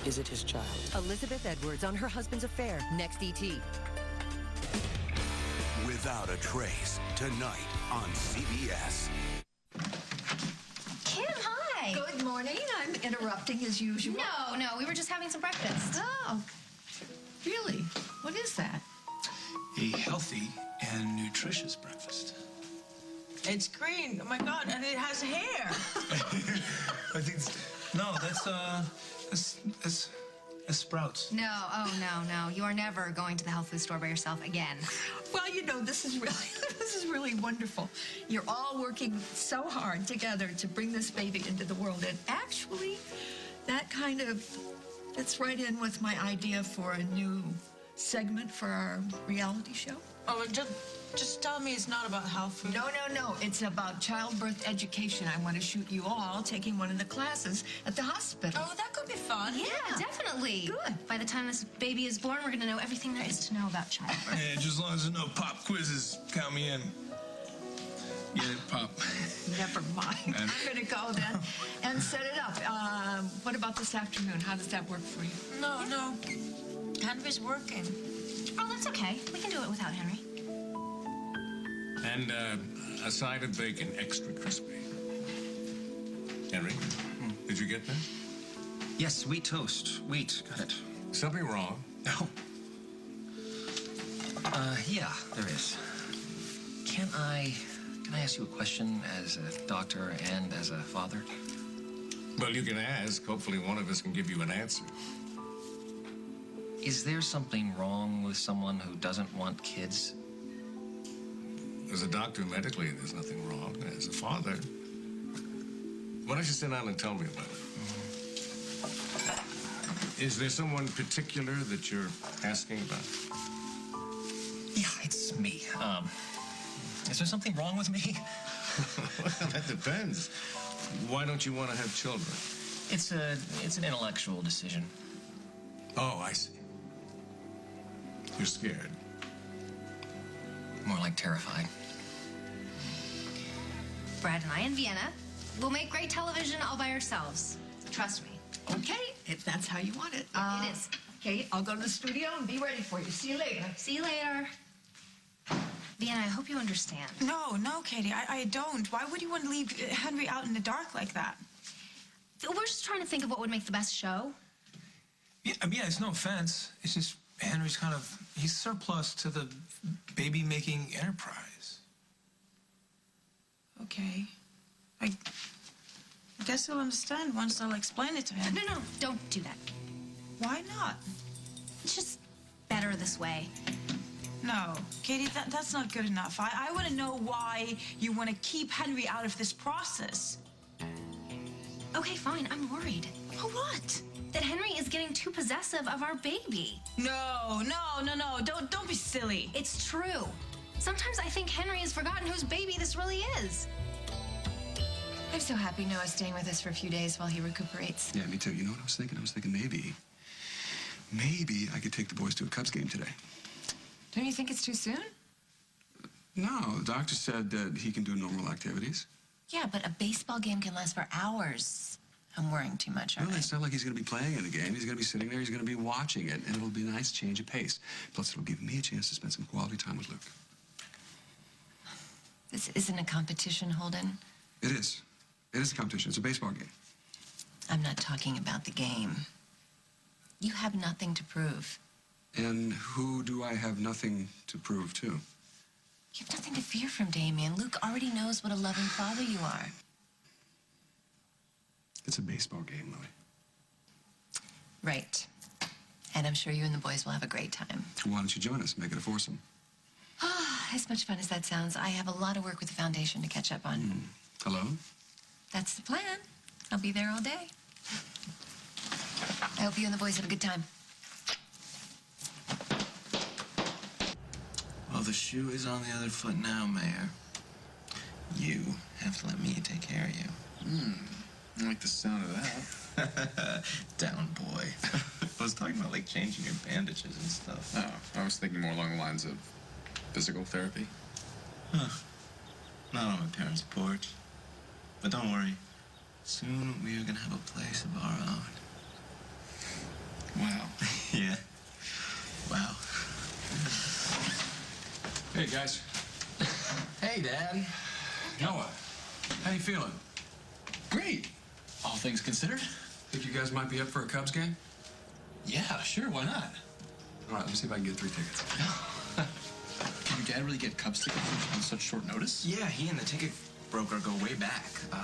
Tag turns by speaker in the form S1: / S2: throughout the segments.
S1: Is it his child?
S2: Elizabeth Edwards on her husband's affair. Next ET.
S3: Without a Trace, tonight on CBS.
S4: Kim, hi.
S5: Good morning. I'm interrupting as usual.
S4: No, we were just having some breakfast.
S5: Oh, really? What is that?
S6: A healthy and nutritious breakfast.
S7: It's green. Oh my God, and it has hair.
S6: I think that's sprouts.
S4: No, no. You are never going to the health food store by yourself again.
S5: Well, you know, this is really wonderful. You're all working so hard together to bring this baby into the world. And actually, that kind of fits right in with my idea for a new segment for our reality show.
S7: Oh, just tell me it's not about health food.
S5: No. It's about childbirth education. I want to shoot you all taking one of the classes at the hospital.
S7: Oh, that could be fun.
S4: Yeah, definitely.
S5: Good.
S4: By the time this baby is born, we're going to know everything there is to know about childbirth.
S6: Yeah, just as long as there's no pop quizzes, count me in. Get it, Pop?
S5: Never mind. I'm going to go then and set it up. What about this afternoon? How does that work for you?
S7: No. Henry's working.
S4: Oh, that's okay. We can do it without Henry.
S8: And a side of bacon, extra crispy. Henry, did you get that?
S9: Yes, wheat toast. Wheat, got it.
S8: Something wrong?
S9: No. Yeah, there is. Can I ask you a question as a doctor and as a father?
S8: Well, you can ask. Hopefully one of us can give you an answer.
S9: Is there something wrong with someone who doesn't want kids?
S8: As a doctor, medically, there's nothing wrong. As a father, why don't you sit down and tell me about it? Is there someone particular that you're asking about?
S9: Yeah, it's me. Is there something wrong with me?
S8: Well, that depends. Why don't you want to have children?
S9: It's an intellectual decision.
S8: Oh, I see. You're scared.
S9: More like terrified.
S4: Brad and I in Vienna. We'll make great television all by ourselves. Trust me.
S5: Okay, if that's how you want it.
S4: It is.
S5: Okay, I'll go to the studio and be ready for you. See you later.
S4: See you later. Vienna, I hope you understand.
S7: No, Katie, I don't. Why would you want to leave Henry out in the dark like that?
S4: We're just trying to think of what would make the best show.
S6: Yeah, it's no offense. It's just Henry's he's surplus to the baby-making enterprise.
S7: Okay. I guess he'll understand once I'll explain it to him.
S4: No, don't do that.
S7: Why not?
S4: It's just better this way.
S7: No, Katie, that's not good enough. I want to know why you want to keep Henry out of this process.
S4: Okay, fine. I'm worried.
S7: For what?
S4: That Henry is getting too possessive of our baby.
S7: No. Don't be silly.
S4: It's true. Sometimes I think Henry has forgotten whose baby this really is.
S10: I'm so happy Noah's staying with us for a few days while he recuperates.
S11: Yeah, me too. You know what I was thinking? I was thinking maybe I could take the boys to a Cubs game today.
S10: Don't you think it's too soon?
S11: No, the doctor said that he can do normal activities.
S10: Yeah, but a baseball game can last for hours. I'm worrying too much, aren't
S11: Well,
S10: I?
S11: it's not like he's going to be playing in the game. He's going to be sitting there. He's going to be watching it, and it'll be a nice change of pace. Plus, it'll give me a chance to spend some quality time with Luke.
S10: This isn't a competition, Holden.
S11: It is. It is a competition. It's a baseball game.
S10: I'm not talking about the game. You have nothing to prove.
S11: And who do I have nothing to prove to?
S10: You have nothing to fear from Damien. Luke already knows what a loving father you are.
S11: It's a baseball game, Louie.
S10: Right. And I'm sure you and the boys will have a great time.
S11: Why don't you join us? Make it a foursome.
S10: As much fun as that sounds, I have a lot of work with the foundation to catch up on.
S11: Hello?
S10: That's the plan. I'll be there all day. I hope you and the boys have a good time.
S12: Well, the shoe is on the other foot now, Mayor. You have to let me take care of you.
S13: I like the sound of that.
S12: Down, boy. I was talking about, like, changing your bandages and stuff.
S13: Oh, I was thinking more along the lines of physical therapy.
S12: Huh. Not on my parents' porch. But don't worry. Soon we are going to have a place of our own.
S11: Hey, guys.
S12: Hey, Dad.
S11: Noah, how you feeling?
S12: Great. All things considered.
S11: Think you guys might be up for a Cubs game?
S12: Yeah, sure, why not?
S11: All right, let me see if I can get 3 tickets.
S12: Did your dad really get Cubs tickets on such short notice? Yeah, he and the ticket broker go way back.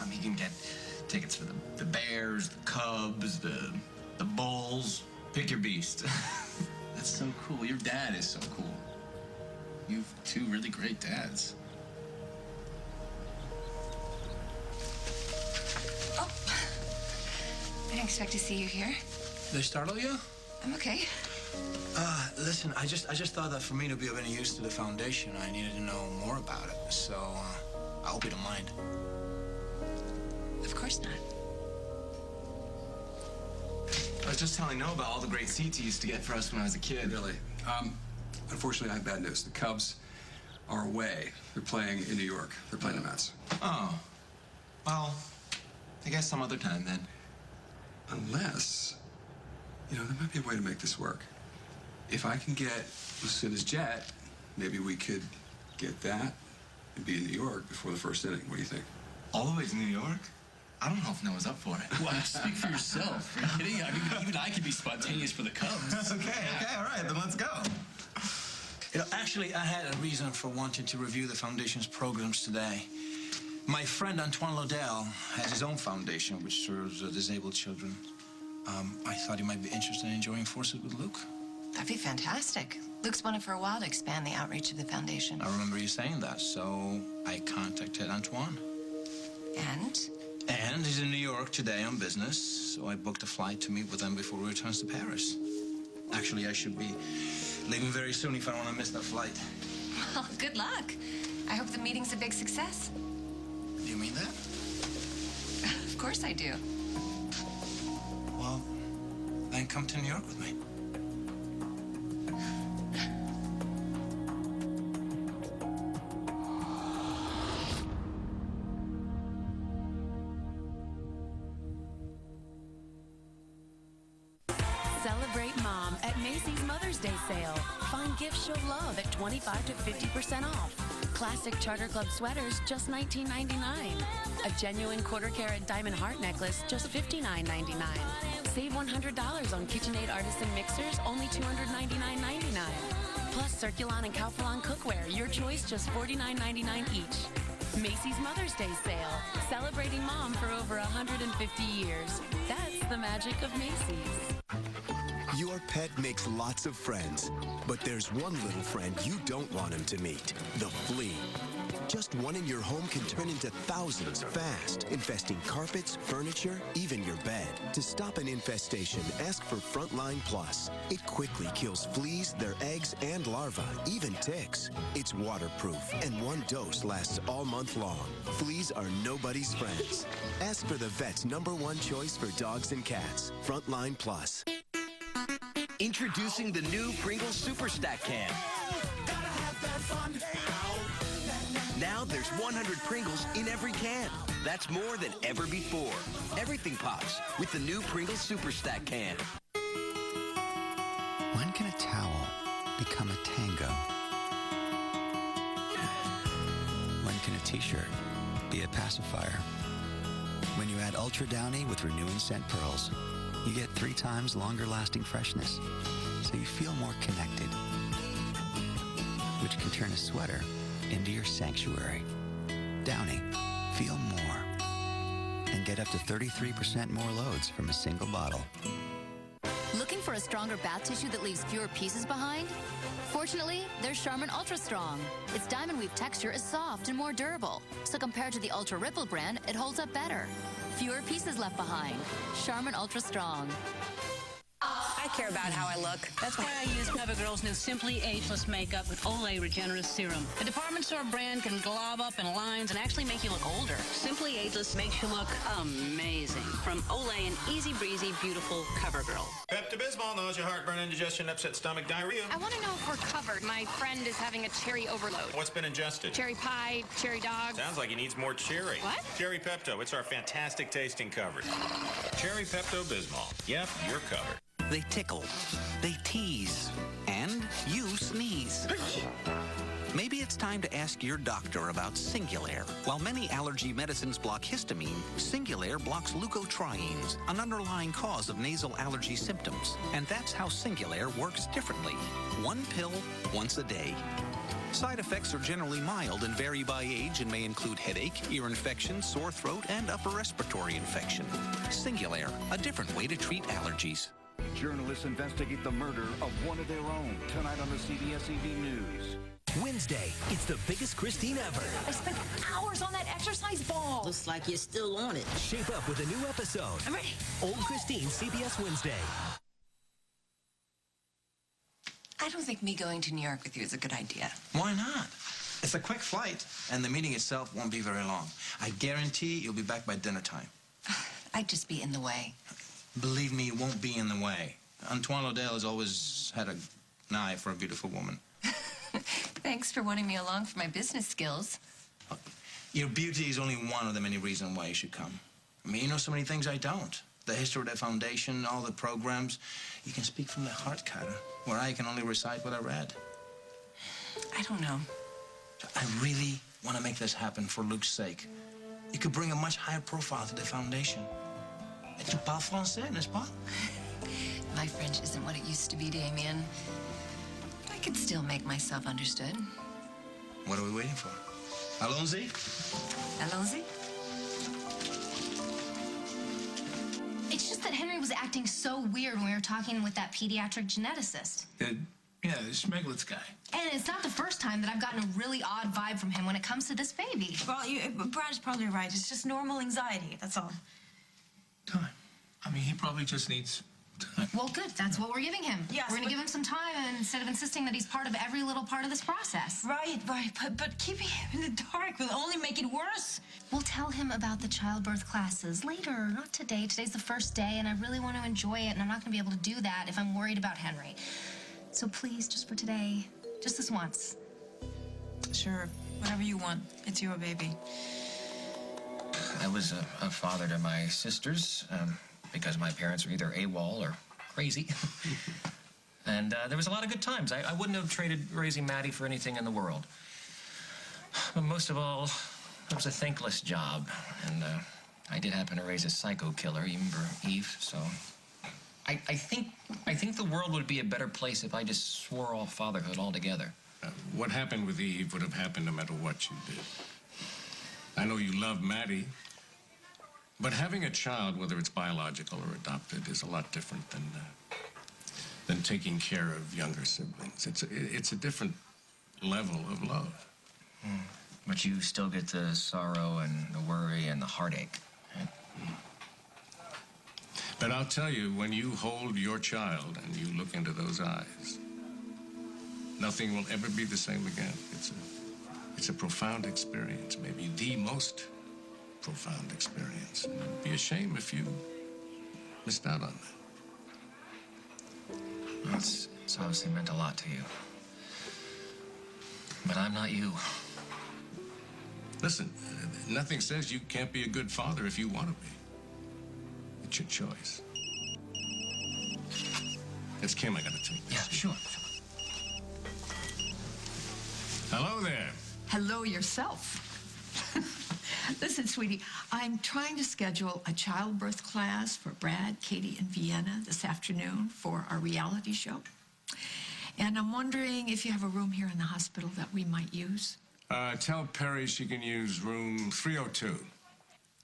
S12: He can get tickets for the Bears, the Cubs, the Bulls. Pick your beast. That's so cool. Your dad is so cool. You've 2 really great dads.
S10: Oh, I didn't expect to see you here.
S1: They startle you?
S10: I'm okay.
S1: Listen, I just thought that for me to be of any use to the foundation, I needed to know more about it. So, I hope you don't mind.
S10: Of course not.
S12: I was just telling Noah about all the great seats he used to get for us when I was a kid.
S11: Really? Unfortunately, I have bad news. The Cubs are away. They're playing in New York. They're playing the Mets.
S12: Oh. Well, I guess some other time then.
S11: Unless, there might be a way to make this work. If I can get Lucinda's jet, maybe we could get that and be in New York before the first inning. What do you think?
S12: All the way to New York? I don't know if Noah's up for it.
S14: Well, speak for yourself. Are you kidding? I mean, even I could be spontaneous for the Cubs.
S12: Okay, all right, then let's go.
S1: Actually, I had a reason for wanting to review the foundation's programs today. My friend Antoine Lodell has his own foundation, which serves disabled children. I thought he might be interested in joining forces with Luke.
S10: That'd be fantastic. Luke's wanted for a while to expand the outreach of the foundation.
S1: I remember you saying that, so I contacted Antoine. And he's in New York today on business, so I booked a flight to meet with him before he returns to Paris. Actually, I should be leaving very soon if I don't want to miss that flight.
S10: Well, good luck. I hope the meeting's a big success.
S1: Do you mean that?
S10: Of course I do.
S1: Well, then come to New York with me.
S15: Celebrate Mom at Macy's Mother's Day sale. Find gifts she'll love at 25 to 50% off. Classic Charter Club sweaters, just $19.99. A genuine quarter-carat diamond heart necklace, just $59.99. Save $100 on KitchenAid artisan mixers, only $299.99. Plus Circulon and Calphalon cookware, your choice, just $49.99 each. Macy's Mother's Day sale, celebrating Mom for over 150 years. That's the magic of Macy's.
S16: Your pet makes lots of friends, but there's one little friend you don't want him to meet, the flea. Just one in your home can turn into thousands fast, infesting carpets, furniture, even your bed. To stop an infestation, ask for Frontline Plus. It quickly kills fleas, their eggs, and larvae, even ticks. It's waterproof, and one dose lasts all month long. Fleas are nobody's friends. Ask for the vet's #1 choice for dogs and cats, Frontline Plus.
S17: Introducing the new Pringles Super Stack Can. Now there's 100 Pringles in every can. That's more than ever before. Everything pops with the new Pringles Super Stack Can.
S18: When can a towel become a tango? When can a t-shirt be a pacifier? When you add Ultra Downy with Renewing Scent Pearls, you get 3 times longer lasting freshness, so you feel more connected, which can turn a sweater into your sanctuary. Downy, feel more, and get up to 33% more loads from a single bottle.
S19: Looking for a stronger bath tissue that leaves fewer pieces behind? Fortunately, there's Charmin Ultra Strong. Its diamond weave texture is soft and more durable, so compared to the Ultra Ripple brand, it holds up better. Fewer pieces left behind. Charmin Ultra Strong.
S20: I care about how I look. That's why I use CoverGirl's new Simply Ageless makeup with Olay Regenerist Serum. The department store brand can glob up in lines and actually make you look older. Simply Ageless makes you look amazing. From Olay and Easy Breezy Beautiful CoverGirl.
S21: Pepto-Bismol, nausea, heartburn, indigestion, upset stomach, diarrhea.
S22: I want to know if we're covered. My friend is having a cherry overload.
S21: What's been ingested?
S22: Cherry pie, cherry dog.
S21: Sounds like he needs more cherry.
S22: What?
S21: Cherry Pepto. It's our fantastic tasting coverage. Cherry Pepto-Bismol. Yep, you're covered.
S17: They tickle, they tease, and you sneeze.
S2: Maybe it's time to ask your doctor about Singulair. While many allergy medicines block histamine, Singulair blocks leukotrienes, an underlying cause of nasal allergy symptoms. And that's how Singulair works differently. One pill, once a day. Side effects are generally mild and vary by age and may include headache, ear infection, sore throat, and upper respiratory infection. Singulair, a different way to treat allergies.
S3: Journalists investigate the murder of one of their own tonight on the CBS EV News.
S23: Wednesday, it's the biggest Christine ever.
S7: I spent hours on that exercise ball.
S23: Looks like you're still on it. Shape up with a new episode.
S7: I'm ready.
S23: Old Christine, CBS Wednesday.
S10: I don't think me going to New York with you is a good idea.
S1: Why not? It's a quick flight, and the meeting itself won't be very long. I guarantee you'll be back by dinner time.
S10: I'd just be in the way.
S1: Believe me, you won't be in the way. Antoine Laudel has always had an eye for a beautiful woman.
S10: Thanks for wanting me along for my business skills.
S1: Your beauty is only one of the many reasons why you should come. I mean, you know so many things I don't. The history of the foundation, all the programs. You can speak from the heart, Cara, where I can only recite what I read.
S10: I don't know.
S1: I really want to make this happen for Luke's sake. You could bring a much higher profile to the foundation. Et tu parles français, n'est-ce pas?
S10: My French isn't what it used to be, Damien. I could still make myself understood.
S1: What are we waiting for? Allons-y?
S10: Allons-y.
S4: It's just that Henry was acting so weird when we were talking with that pediatric geneticist.
S6: The Schmeglitz guy.
S4: And it's not the first time that I've gotten a really odd vibe from him when it comes to this baby.
S7: Well, Brad is probably right. It's just normal anxiety, that's all.
S6: Time. I mean, he probably just needs time.
S4: Well, good. That's what we're giving him.
S7: Yes,
S4: we're going to give him some time instead of insisting that he's part of every little part of this process.
S7: Right. But keeping him in the dark will only make it worse.
S4: We'll tell him about the childbirth classes later, not today. Today's the first day, and I really want to enjoy it, and I'm not going to be able to do that if I'm worried about Henry. So please, just for today, just this once.
S7: Sure. Whatever you want. It's your baby.
S9: I was a father to my sisters because my parents were either AWOL or crazy. And there was a lot of good times. I wouldn't have traded raising Maddie for anything in the world. But most of all, it was a thankless job. And I did happen to raise a psycho killer, even for Eve, so... I think the world would be a better place if I just swore off fatherhood altogether.
S8: What happened with Eve would have happened no matter what you did. I know you love Maddie, but having a child, whether it's biological or adopted, is a lot different than taking care of younger siblings. It's a different level of love.
S9: But you still get the sorrow and the worry and the heartache.
S8: But I'll tell you, when you hold your child and you look into those eyes, nothing will ever be the same again. It's a profound experience, maybe the most profound experience. And it'd be a shame if you missed out on that.
S9: Well, it's obviously meant a lot to you. But I'm not you.
S8: Listen, nothing says you can't be a good father if you want to be. It's your choice. It's Kim, I gotta take this.
S9: Yeah, sure.
S8: Hello there.
S5: Hello yourself. Listen, sweetie, I'm trying to schedule a childbirth class for Brad, Katie, and Vienna this afternoon for our reality show. And I'm wondering if you have a room here in the hospital that we might use.
S8: Tell Perry she can use room 302.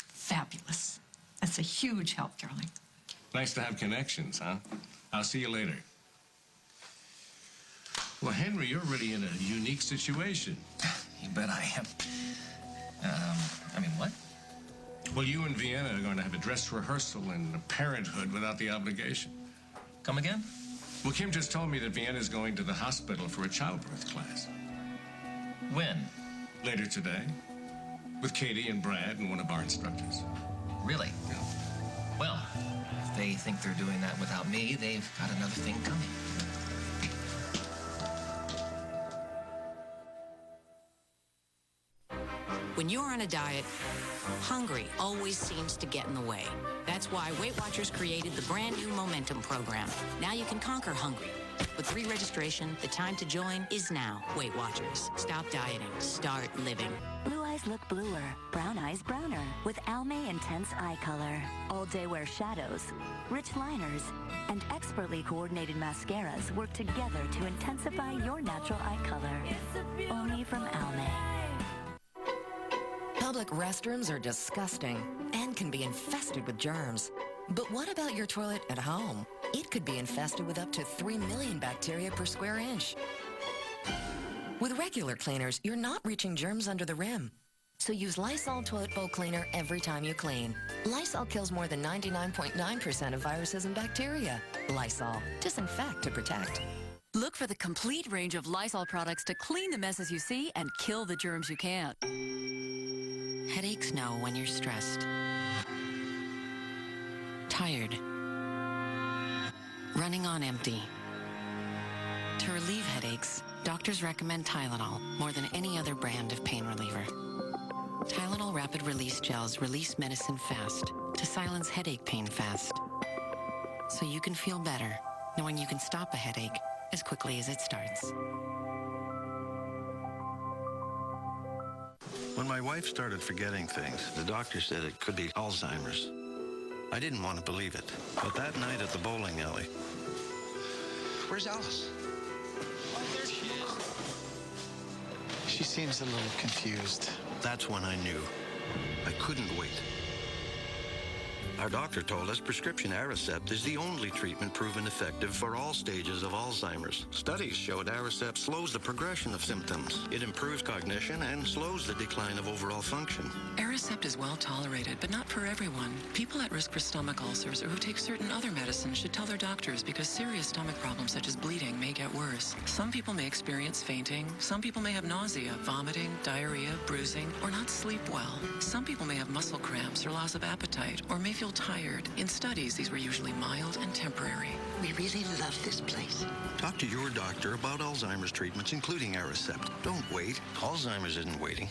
S5: Fabulous. That's a huge help, darling.
S8: Nice to have connections, huh? I'll see you later. Well, Henry, you're really in a unique situation.
S9: You bet I am. I mean, what?
S8: Well, you and Vienna are going to have a dress rehearsal in parenthood without the obligation.
S9: Come again?
S8: Well, Kim just told me that Vienna's going to the hospital for a childbirth class.
S9: When?
S8: Later today. With Katie and Brad and one of our instructors.
S9: Really?
S8: Yeah.
S9: Well, if they think they're doing that without me, they've got another thing coming.
S24: When you're on a diet,
S11: Hungry always seems to get in the way. That's why Weight Watchers created the brand new Momentum program. Now you can conquer hungry. With free registration, the time to join is now. Weight Watchers. Stop dieting. Start living.
S13: Blue eyes look bluer, brown eyes browner with Almay Intense Eye Color. All day wear shadows, rich liners, and expertly coordinated mascaras work together to intensify your natural eye color. Only from Almay.
S14: Public restrooms are disgusting and can be infested with germs. But what about your toilet at home? It could be infested with up to 3 million bacteria per square inch. With regular cleaners, you're not reaching germs under the rim. So use Lysol Toilet Bowl Cleaner every time you clean. Lysol kills more than 99.9% of viruses and bacteria. Lysol. Disinfect to protect.
S24: Look for the complete range of Lysol products to clean the messes you see and kill the germs you can't.
S11: Headaches know when you're stressed, tired, running on empty. To relieve headaches, doctors recommend Tylenol more than any other brand of pain reliever. Tylenol Rapid Release Gels release medicine fast to silence headache pain fast. So you can feel better knowing you can stop a headache as quickly as it starts.
S25: When my wife started forgetting things, the doctor said it could be Alzheimer's. I didn't want to believe it, but that night at the bowling alley...
S26: Where's Alice? Oh, there she is. She seems a little confused.
S25: That's when I knew. I couldn't wait. Our doctor told us prescription Aricept is the only treatment proven effective for all stages of Alzheimer's. Studies showed Aricept slows the progression of symptoms. It improves cognition and slows the decline of overall function.
S27: Aricept is well tolerated, but not for everyone. People at risk for stomach ulcers or who take certain other medicines should tell their doctors because serious stomach problems such as bleeding may get worse. Some people may experience fainting. Some people may have nausea, vomiting, diarrhea, bruising, or not sleep well. Some people may have muscle cramps or loss of appetite, or may feel tired. In studies, these were usually mild and temporary.
S25: We really love this place. Talk to your doctor about Alzheimer's treatments, including Aricept. Don't wait. Alzheimer's isn't waiting.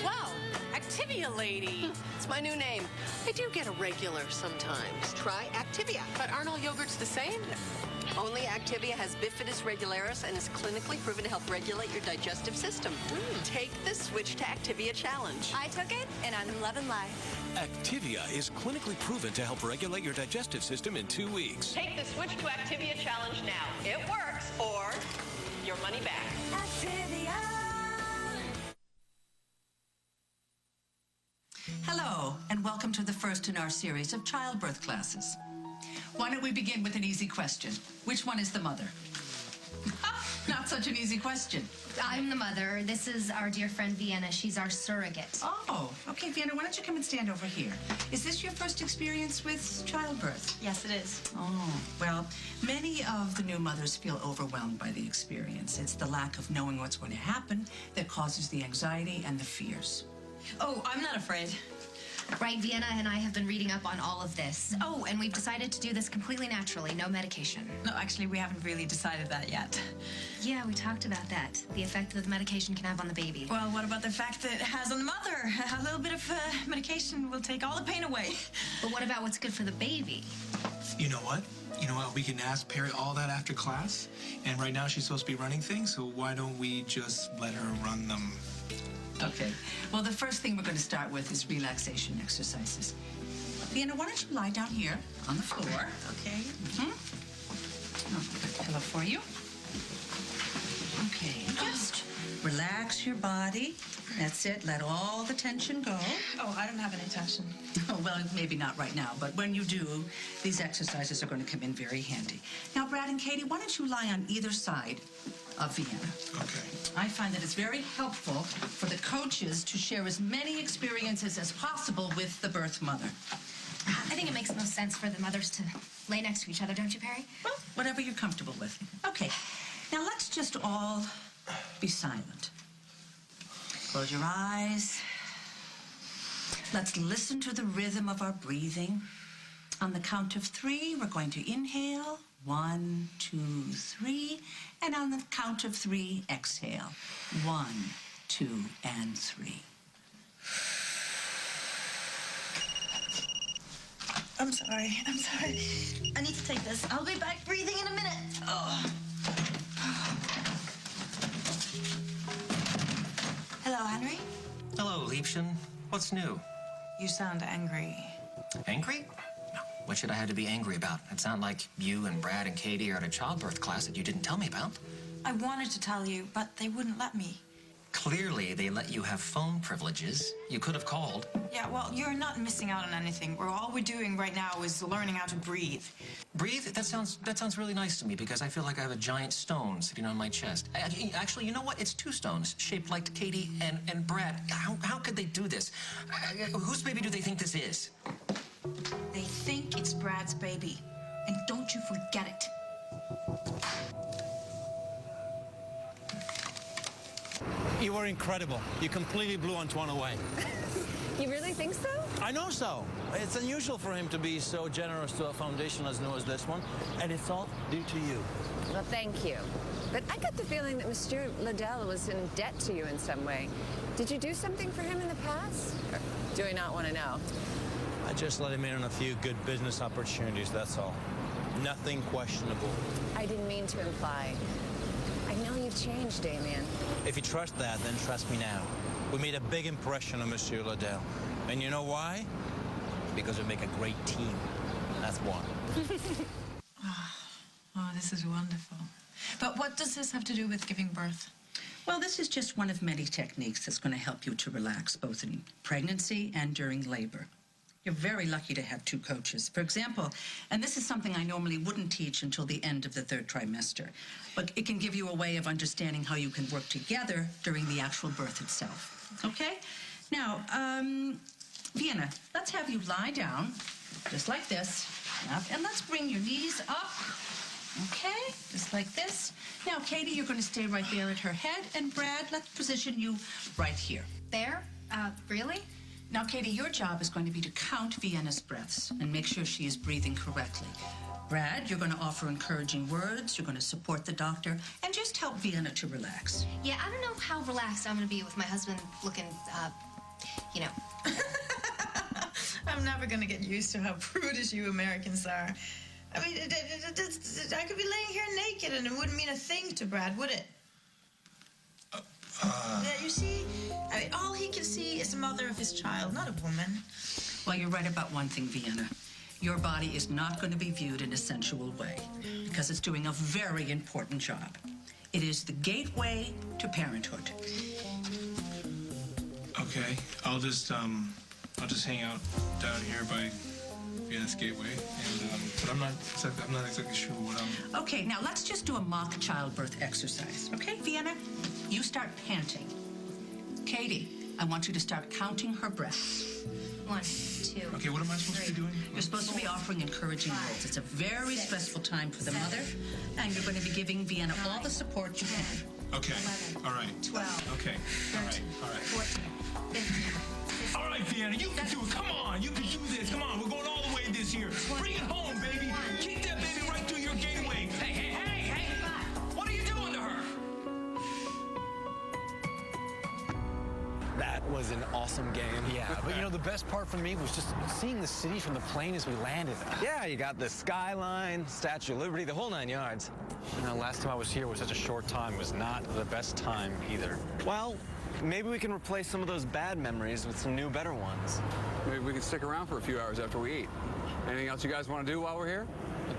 S28: Wow, Activia lady. It's my new name. I do get irregular sometimes.
S29: Try Activia.
S28: But aren't all yogurts the same?
S29: Only Activia has bifidus regularis and is clinically proven to help regulate your digestive system. Take the Switch to Activia challenge. I took it, and I'm loving life.
S23: Activia is clinically proven to help regulate your digestive system in 2 weeks.
S28: Take the Switch to Activia challenge now. It works, or your money back.
S29: Activia.
S30: Hello, and welcome to the first in our series of childbirth classes. Why don't we begin with an easy question? Which one is the mother? Not such an easy question.
S4: I'm the mother. This is our dear friend Vienna. She's our surrogate.
S30: Oh, okay, Vienna, why don't you come and stand over here? Is this your first experience with childbirth?
S7: Yes, it is.
S30: Oh, well, many of the new mothers feel overwhelmed by the experience. It's the lack of knowing what's going to happen that causes the anxiety and the fears.
S7: Oh, I'm not afraid.
S4: Right, Vienna and I have been reading up on all of this. Oh, and we've decided to do this completely naturally, no medication.
S7: No, actually, we haven't really decided that yet.
S4: Yeah, we talked about that. The effect that the medication can have on the baby.
S7: Well, what about the fact that it has on the mother? A little bit of medication will take all the pain away.
S4: But what about what's good for the baby?
S6: You know what? We can ask Perry all that after class. And right now she's supposed to be running things, so why don't we just let her run them?
S30: Okay. Well, the first thing we're going to start with is relaxation exercises. Vienna, why don't you lie down here on the floor?
S7: Okay.
S30: I'll put a pillow for you. Okay. Just relax your body. That's it. Let all the tension go.
S7: Oh, I don't have any tension.
S30: Oh, well, maybe not right now, but when you do, these exercises are going to come in very handy. Now, Brad and Katie, why don't you lie on either side of Vienna?
S6: Okay.
S30: I find that it's very helpful for the coaches to share as many experiences as possible with the birth mother.
S4: I think it makes most sense for the mothers to lay next to each other, don't you, Perry?
S30: Well, whatever you're comfortable with. Okay. Now, let's just all be silent. Close your eyes. Let's listen to the rhythm of our breathing. On the count of 3, we're going to inhale. 1, 2, 3. And on the count of 3, exhale. 1, 2, and 3.
S7: I'm sorry. I'm sorry. I need to take this. I'll be back breathing in a minute. Oh. Hello, Henry.
S9: Hello, Liebchen. What's new?
S7: You sound angry.
S9: Angry? No. What should I have to be angry about? It sounds like you and Brad and Katie are at a childbirth class that you didn't tell me about.
S7: I wanted to tell you, but they wouldn't let me.
S9: Clearly, they let you have phone privileges. You could have called.
S7: Yeah, well, you're not missing out on anything. All we're doing right now is learning how to breathe.
S9: Breathe? That sounds really nice to me because I feel like I have a giant stone sitting on my chest. Actually, you know what? It's 2 stones shaped like Katie and Brad. How could they do this? Whose baby do they think this is?
S7: They think it's Brad's baby. And don't you forget it.
S2: You were incredible. You completely blew Antoine away.
S29: You really think so?
S2: I know so. It's unusual for him to be so generous to a foundation as new as this one, and it's all due to you.
S29: Well, thank you. But I got the feeling that Monsieur Liddell was in debt to you in some way. Did you do something for him in the past? Or do I not want to know?
S2: I just let him in on a few good business opportunities, that's all. Nothing questionable.
S29: I didn't mean to imply. I know you've changed, Damien.
S2: If you trust that, then trust me now. We made a big impression on Monsieur Liddell. And you know why? Because we make a great team. That's why.
S7: Oh, this is wonderful. But what does this have to do with giving birth?
S30: Well, this is just one of many techniques that's going to help you to relax, both in pregnancy and during labor. You're very lucky to have 2 coaches. For example, and this is something I normally wouldn't teach until the end of the 3rd trimester, but it can give you a way of understanding how you can work together during the actual birth itself. Okay? Now, Vienna, let's have you lie down, just like this, and let's bring your knees up. Okay? Just like this. Now, Katie, you're going to stay right there at her head, and Brad, let's position you right here.
S4: There? Really?
S30: Now, Katie, your job is going to be to count Vienna's breaths and make sure she is breathing correctly. Brad, you're going to offer encouraging words, you're going to support the doctor, and just help Vienna to relax.
S4: Yeah, I don't know how relaxed I'm going to be with my husband looking, you know.
S7: I'm never going to get used to how prudish you Americans are. I mean, I could be laying here naked and it wouldn't mean a thing to Brad, would it? Yeah, you see, I mean, all he can see is the mother of his child, not a woman.
S30: Well, you're right about one thing, Vienna. Your body is not going to be viewed in a sensual way because it's doing a very important job. It is the gateway to parenthood.
S6: Okay, I'll just hang out down here by Vienna's gateway, and but I'm not exactly sure what I'm.
S30: Okay, now let's just do a mock childbirth exercise. Okay, Vienna, you start panting. Katie, I want you to start counting her breaths.
S4: 1, 2.
S6: Okay, what am I supposed to be doing?
S30: You're supposed to be offering encouraging words. It's a very stressful time for the mother, and you're going to be giving Vienna all the support you can.
S6: Okay.
S4: 11,
S6: all right.
S4: 12.
S6: Okay.
S4: 13,
S6: all right.
S4: 14, 15. 16,
S6: All right, Vienna, you can do it. Come on, you can do this. Come on, we're going all the way this year. Bring it home, baby. Keep that baby right through your gateway. Hey! What are you doing to her?
S12: That was an awesome game. Yeah, but you know, the best part for me was just seeing the city from the plane as we landed.
S15: Yeah, you got the skyline, Statue of Liberty, the whole 9 yards.
S12: You know, last time I was here was such a short time. It was not the best time either.
S15: Well, maybe we can replace some of those bad memories with some new, better ones.
S16: Maybe we can stick around for a few hours after we eat. Anything else you guys want to do while we're here?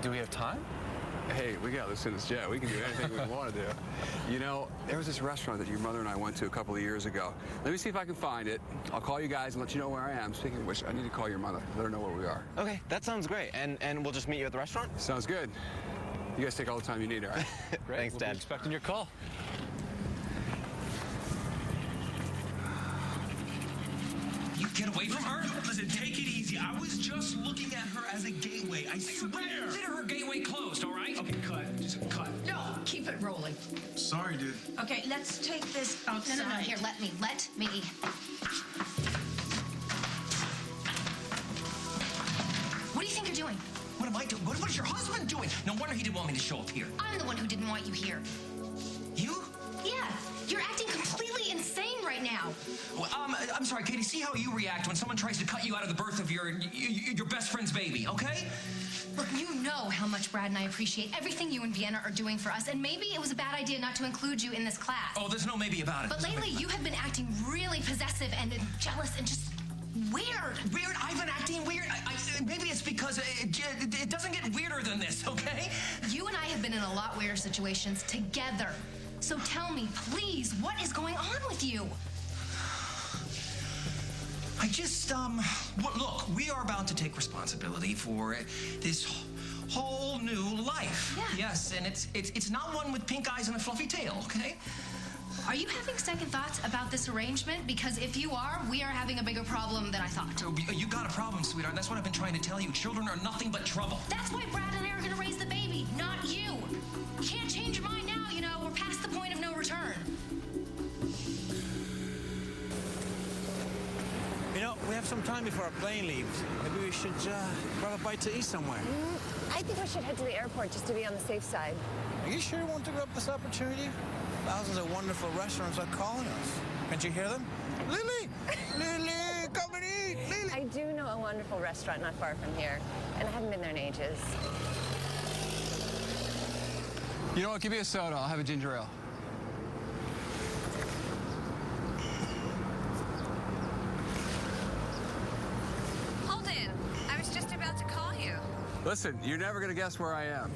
S12: Do we have time?
S16: Hey, we got this in this jet. We can do anything we want to do. You know, there was this restaurant that your mother and I went to a couple of years ago. Let me see if I can find it. I'll call you guys and let you know where I am. Speaking of which, I need to call your mother. Let her know where we are.
S15: Okay, that sounds great. And we'll just meet you at the restaurant?
S16: Sounds good. You guys take all the time you need, all right?
S12: Great.
S15: Thanks,
S12: we'll
S15: Dad.
S12: be expecting your call.
S6: You get away from her? Listen, take it easy. I was just looking at her as a gateway. I swear.
S9: Consider her gateway closed, all right?
S6: Okay, cut. Just cut.
S5: No, keep it rolling.
S6: Sorry, dude.
S7: Okay, let's take this outside.
S4: No. Here, let me. What do you think you're doing?
S9: What am I doing? What is your husband doing? No wonder he didn't want me to show up here.
S4: I'm the one who didn't want you here.
S9: You?
S4: Yeah, you're acting completely insane right now.
S9: Well, I'm sorry, Katie, see how you react when someone tries to cut you out of the birth of your best friend's baby, okay?
S4: Look, you know how much Brad and I appreciate everything you and Vienna are doing for us, and maybe it was a bad idea not to include you in this class.
S9: Oh, there's no maybe about it.
S4: But lately, you have been acting really possessive and jealous and just weird.
S9: Weird? I've been acting weird? Maybe it's because it doesn't get weirder than this, okay?
S4: You and I have been in a lot weirder situations together. So tell me, please, what is going on with you?
S9: I just, look, we are about to take responsibility for this whole new life.
S4: Yeah.
S9: Yes, and it's not one with pink eyes and a fluffy tail, okay?
S4: Are you having second thoughts about this arrangement? Because if you are, we are having a bigger problem than I thought.
S9: You got a problem, sweetheart. That's what I've been trying to tell you. Children are nothing but trouble.
S4: That's why Brad and I are gonna raise the baby, not you. You can't change your mind now, you know. We're past the point of no return.
S12: You know, we have some time before our plane leaves. Maybe we should grab a bite to eat somewhere.
S1: I think we should head to the airport just to be on the safe side.
S12: Are you sure you want to grab this opportunity? Thousands of wonderful restaurants are calling us. Can't you hear them? Lily! Lily, come and eat! Lily!
S1: I do know a wonderful restaurant not far from here, and I haven't been there in ages.
S16: You know what? Give me a soda. I'll have a ginger ale.
S1: Holden, I was just about to call you.
S16: Listen, you're never going to guess where I am.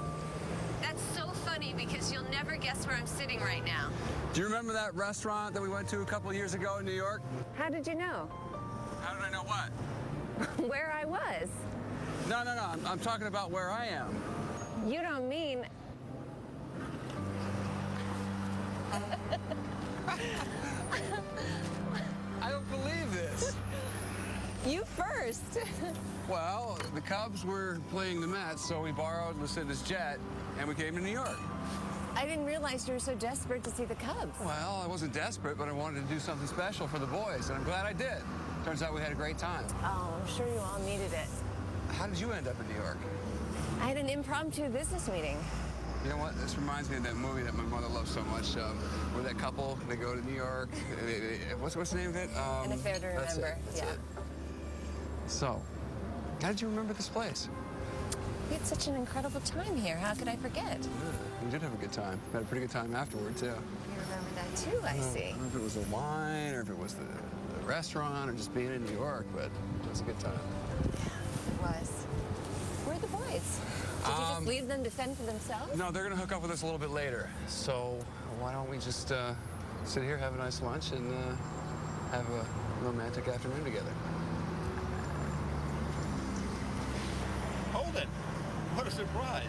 S1: That's so funny because you'll never guess where I'm sitting right now.
S16: Do you remember that restaurant that we went to a couple of years ago in New York?
S1: How did you know?
S16: How did I know what?
S1: Where I was.
S16: No. I'm talking about where I am.
S1: You don't mean...
S16: I don't believe this.
S1: You first.
S16: Well, the Cubs were playing the Mets, so we borrowed Lucinda's jet, and we came to New York.
S1: I didn't realize you were so desperate to see the Cubs.
S16: Well, I wasn't desperate, but I wanted to do something special for the boys, and I'm glad I did. Turns out we had a great time.
S1: Oh, I'm sure you all needed it.
S16: How did you end up in New York?
S1: I had an impromptu business meeting.
S16: You know what? This reminds me of that movie that my mother loves so much, where that couple, they go to New York. What's the name of it?
S1: An Affair to Remember.
S16: That's it. So, how did you remember this place?
S1: We had such an incredible time here. How could I forget?
S16: Yeah, we did have a good time. Had a pretty good time afterward, too.
S1: You remember that, too, I see.
S16: I don't know if it was the wine, or if it was the restaurant, or just being in New York, but it was a good time.
S1: It was. Where are the boys? Did you just leave them to fend for themselves?
S16: No, they're going to hook up with us a little bit later. So why don't we just sit here, have a nice lunch, and have a romantic afternoon together?
S3: Holden, what a surprise.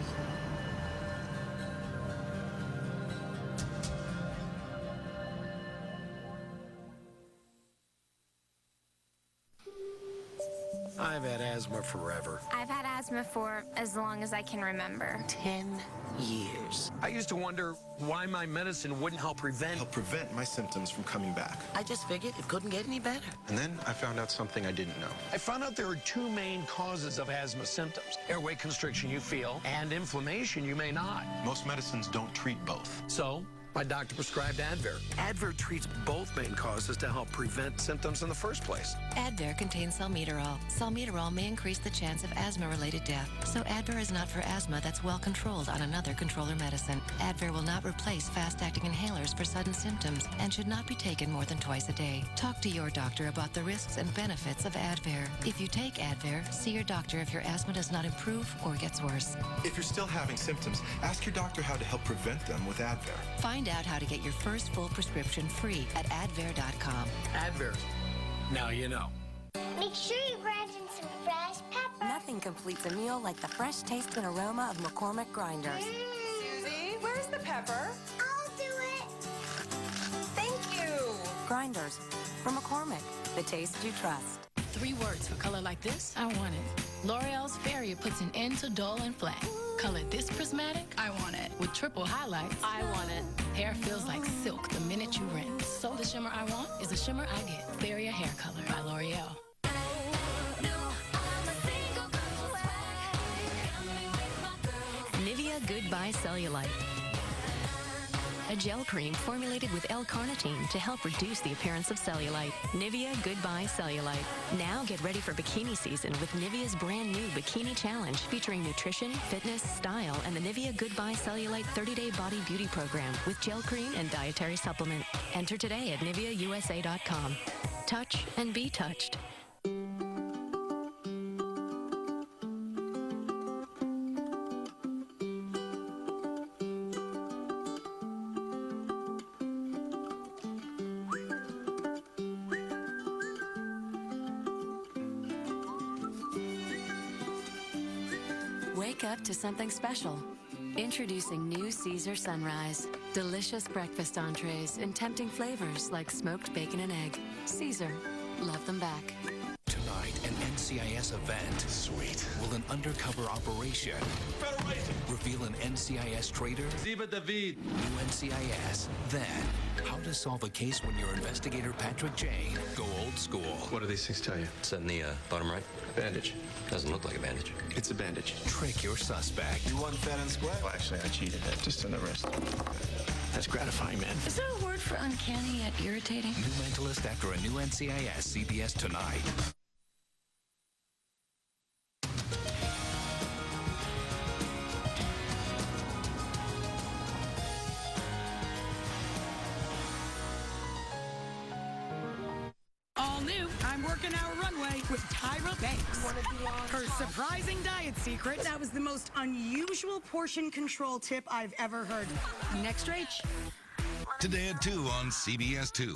S23: I've had asthma forever.
S8: I've had asthma for as long as I can remember.
S23: 10 years. I used to wonder why my medicine wouldn't help prevent
S10: my symptoms from coming back.
S28: I just figured it couldn't get any better.
S10: And then I found out something I didn't know.
S23: I found out there are two main causes of asthma symptoms. Airway constriction you feel, and inflammation you may not.
S10: Most medicines don't treat both.
S23: So, my doctor prescribed Advair. Advair treats both main causes to help prevent symptoms in the first place.
S11: Advair contains salmeterol. Salmeterol may increase the chance of asthma-related death, so Advair is not for asthma that's well controlled on another controller medicine. Advair will not replace fast-acting inhalers for sudden symptoms and should not be taken more than twice a day. Talk to your doctor about the risks and benefits of Advair. If you take Advair, see your doctor if your asthma does not improve or gets worse.
S10: If you're still having symptoms, ask your doctor how to help prevent them with Advair.
S11: Find out how to get your first full prescription free at Advair.com.
S23: Advair. Now you know.
S8: Make sure you grind in some fresh pepper.
S13: Nothing completes a meal like the fresh taste and aroma of McCormick grinders.
S8: Susie, where's the pepper? I'll do it. Thank you.
S13: Grinders from McCormick, the taste you trust.
S17: 3 words for color like this, I want it. L'Oreal's Faria puts an end to dull and flat. Color this prismatic, I want it. With triple highlights, I want it. Hair feels like silk the minute you rinse. So the shimmer I want is the shimmer I get. Faria Hair Color by L'Oreal.
S24: Nivea Goodbye Cellulite.
S14: a gel cream formulated with L-carnitine to help reduce the appearance of cellulite. Nivea Goodbye Cellulite. Now get ready for bikini season with Nivea's brand new Bikini Challenge featuring nutrition, fitness, style, and the Nivea Goodbye Cellulite 30-day body beauty program with gel cream and dietary supplement. Enter today at NiveaUSA.com. Touch and be touched. Wake up to something special. Introducing new Caesar Sunrise. Delicious breakfast entrees in tempting flavors like smoked bacon and egg. Caesar, love them back.
S18: Tonight, an NCIS event. Sweet. Will an undercover operation reveal an NCIS traitor? Ziba David. New NCIS. Then, how to solve a case when your investigator Patrick Jane go old school.
S15: What do these things tell you?
S19: It's in the bottom right.
S15: Bandage.
S19: Doesn't look like a bandage.
S15: It's a bandage.
S18: Trick your suspect.
S15: You won fair and square? Well, actually, I cheated. Just in the wrist. That's gratifying, man.
S24: Is there a word for uncanny yet irritating?
S18: New Mentalist after a new NCIS. CBS tonight.
S20: All new, I'm working our runway with Tyra Banks. Her surprising diet secret.
S21: That was the most unusual portion control tip I've ever heard.
S20: Next, Rach.
S22: Today at 2 on CBS 2.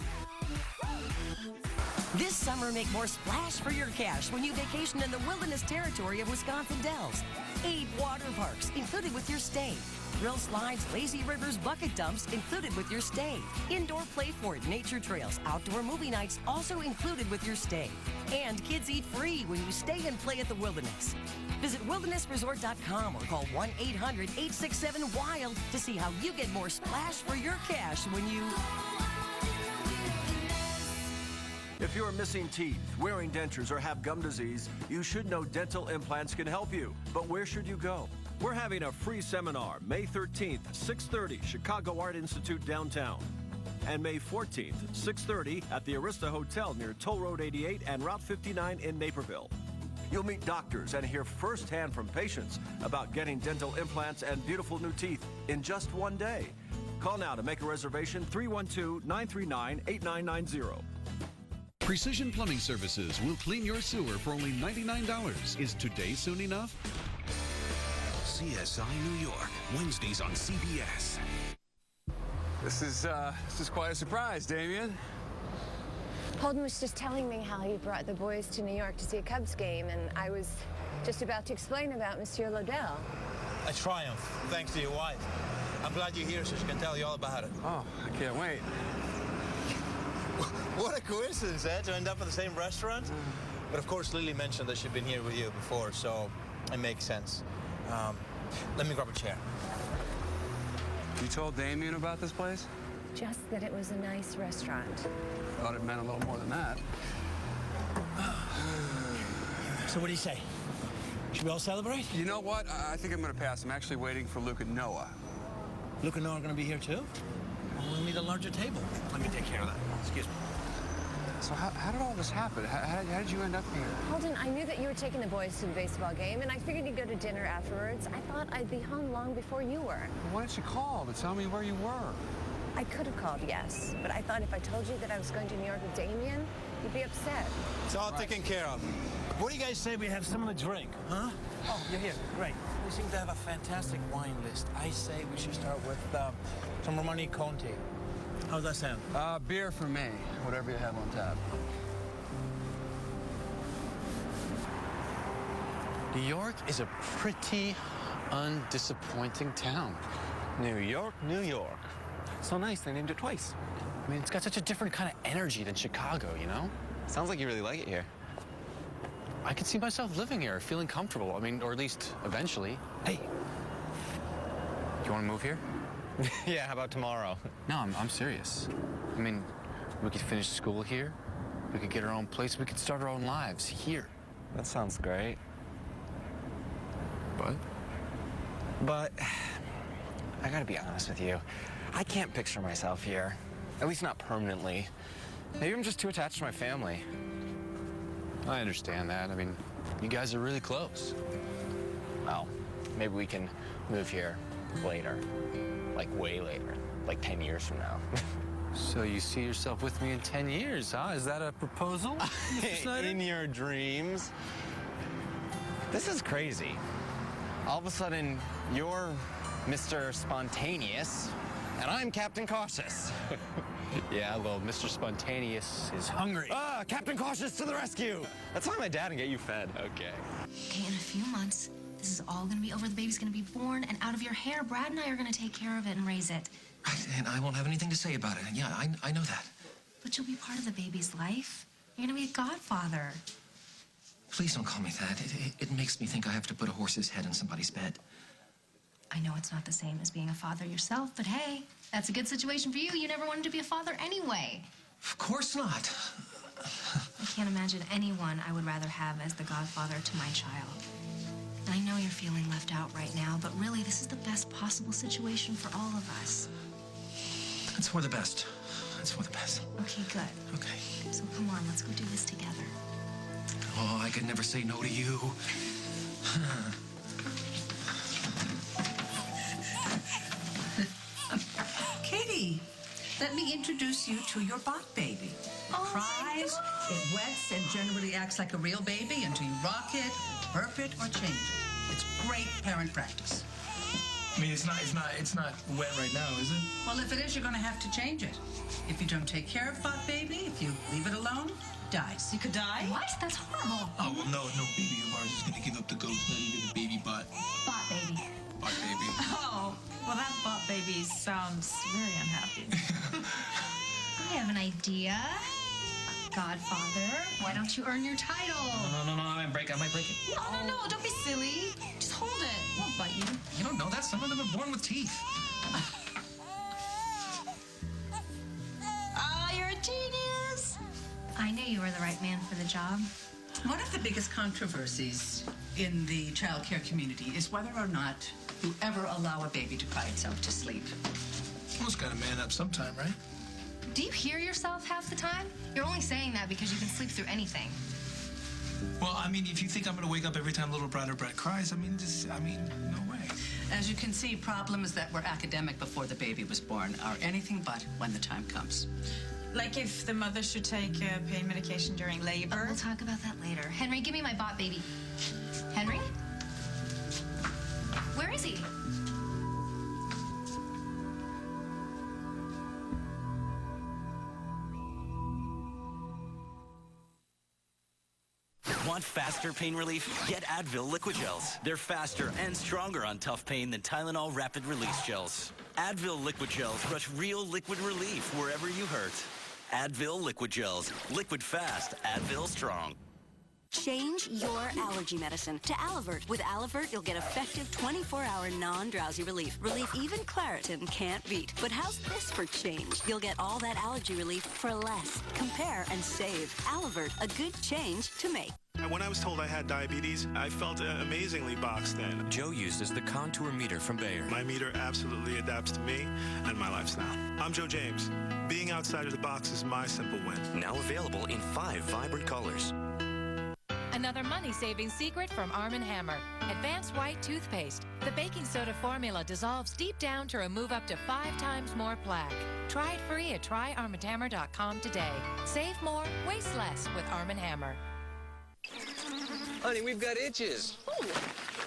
S25: This summer, make more splash for your cash when you vacation in the wilderness territory of Wisconsin Dells. 8 water parks included with your stay. Thrill slides, lazy rivers, bucket dumps included with your stay. Indoor play fort, nature trails, outdoor movie nights also included with your stay. And kids eat free when you stay and play at the wilderness. Visit wildernessresort.com or call 1-800-867-WILD to see how you get more splash for your cash when you...
S26: If you're missing teeth, wearing dentures, or have gum disease, you should know dental implants can help you. But where should you go? We're having a free seminar May 13th, 6:30, Chicago Art Institute downtown. And May 14th, 6:30 at the Arista Hotel near Toll Road 88 and Route 59 in Naperville. You'll meet doctors and hear firsthand from patients about getting dental implants and beautiful new teeth in just one day. Call now to make a reservation, 312-939-8990.
S27: Precision Plumbing Services will clean your sewer for only $99. Is today soon enough?
S22: CSI New York, Wednesdays on CBS.
S16: This is quite a surprise, Damien.
S1: Holden was just telling me how he brought the boys to New York to see a Cubs game, and I was just about to explain about Monsieur Lodell.
S2: A triumph, thanks to your wife. I'm glad you're here so she can tell you all about it.
S16: Oh, I can't wait.
S2: What a coincidence, eh, to end up in the same restaurant? But of course, Lily mentioned that she'd been here with you before, so it makes sense. Let me grab a chair.
S16: You told Damien about this place?
S1: Just that it was a nice restaurant.
S16: Thought it meant a little more than that.
S2: So what do you say? Should we all celebrate?
S16: You know what? I think I'm going to pass. I'm actually waiting for Luke and Noah.
S2: Luke and Noah are going to be here too? Well, we'll need a larger table. Let me take care of that. Excuse me.
S16: So how did all this happen? How did you end up here?
S1: Holden, I knew that you were taking the boys to the baseball game, and I figured you'd go to dinner afterwards. I thought I'd be home long before you were.
S16: Why didn't you call to tell me where you were?
S1: I could have called, yes, but I thought if I told you that I was going to New York with Damien, you'd be upset.
S2: It's all taken care of. What do you guys say we have something to drink, huh? Oh, you're here. Great. We seem to have a fantastic wine list. I say we should start with some Romani Conti. How's that sound?
S16: Beer for me, whatever you have on tap.
S15: New York is a pretty undisappointing town. New York, New York. So nice, they named it twice. I mean, it's got such a different kind of energy than Chicago, you know? Sounds like you really like it here. I could see myself living here, feeling comfortable. I mean, or at least eventually. Hey, you want to move here? Yeah, how about tomorrow? No, I'm serious. I mean, we could finish school here. We could get our own place. We could start our own lives here. That sounds great. But I gotta be honest with you. I can't picture myself here. At least not permanently. Maybe I'm just too attached to my family. I understand that. I mean, you guys are really close. Well, maybe we can move here later. Like way later. Like 10 years from now. So you see yourself with me in 10 years, huh? Is that a proposal, Mr. Snyder? In your dreams? This is crazy. All of a sudden, you're Mr. Spontaneous, and I'm Captain Cautious. Yeah, well, Mr. Spontaneous is hungry. Ah, Captain Cautious to the rescue! That's why my dad can get you fed. Okay.
S3: Okay, in a few months, this is all gonna be over. The baby's gonna be born and out of your hair. Brad and I are gonna take care of it and raise it.
S18: Right, and I won't have anything to say about it. Yeah, I know that.
S3: But you'll be part of the baby's life. You're gonna be a godfather.
S18: Please don't call me that. It makes me think I have to put a horse's head in somebody's bed.
S3: I know it's not the same as being a father yourself, but hey, that's a good situation for you. You never wanted to be a father anyway.
S18: Of course not.
S3: I can't imagine anyone I would rather have as the godfather to my child. I know you're feeling left out right now, but really, this is the best possible situation for all of us.
S18: It's for the best. It's for the best.
S3: Okay, good.
S18: Okay.
S3: So come on, let's go do this together.
S18: Oh, I could never say no to you.
S4: Katie, let me introduce you to your bot baby. It cries, it wets, and generally acts like a real baby until you rock it, burp it, or change it. It's great parent practice.
S5: I mean, it's not wet right now, is it?
S4: Well, if it is, you're going to have to change it. If you don't take care of bot baby, if you leave it alone, it dies. You could die?
S3: What? That's horrible.
S5: Oh, well, no baby of ours is going to give up the ghost, not even a baby bot.
S3: Bot baby.
S5: Bot baby.
S4: Oh, well, that bot baby sounds very unhappy.
S3: I have an idea. Godfather, why don't you earn your title?
S5: No, I might break it.
S3: No, don't be silly. Just hold it. It won't bite you.
S5: You don't know that. Some of them are born with teeth.
S3: Oh, you're a genius. I knew you were the right man for the job.
S4: One of the biggest controversies in the child care community is whether or not you ever allow a baby to cry itself to sleep.
S5: Almost got to man up sometime, right?
S3: Do you hear yourself half the time? You're only saying that because you can sleep through anything.
S5: Well, I mean, if you think I'm going to wake up every time little Brad or Brett cries, no way.
S4: As you can see, problems that were academic before the baby was born are anything but when the time comes.
S6: Like if the mother should take pain medication during labor?
S3: We'll talk about that later. Henry, give me my bot baby. Henry? Where is he?
S7: Want faster pain relief? Get Advil Liquid Gels. They're faster and stronger on tough pain than Tylenol Rapid Release Gels. Advil Liquid Gels rush real liquid relief wherever you hurt. Advil Liquid Gels. Liquid fast, Advil strong.
S13: Change your allergy medicine to AsTheWorld. With AsTheWorld, you'll get effective 24-hour non-drowsy relief. Relief even Claritin can't beat. But how's this for change? You'll get all that allergy relief for less. Compare and save. AsTheWorld, a good change to make.
S9: When I was told I had diabetes, I felt amazingly boxed in.
S12: Joe uses the Contour meter from Bayer.
S9: My meter absolutely adapts to me and my lifestyle. I'm Joe James. Being outside of the box is my simple win.
S12: Now available in 5 vibrant colors.
S28: Another money-saving secret from Arm & Hammer. Advanced White Toothpaste. The baking soda formula dissolves deep down to remove up to 5 times more plaque. Try it free at tryarmandhammer.com today. Save more, waste less with Arm & Hammer.
S15: Honey, we've got itches.
S29: Ooh.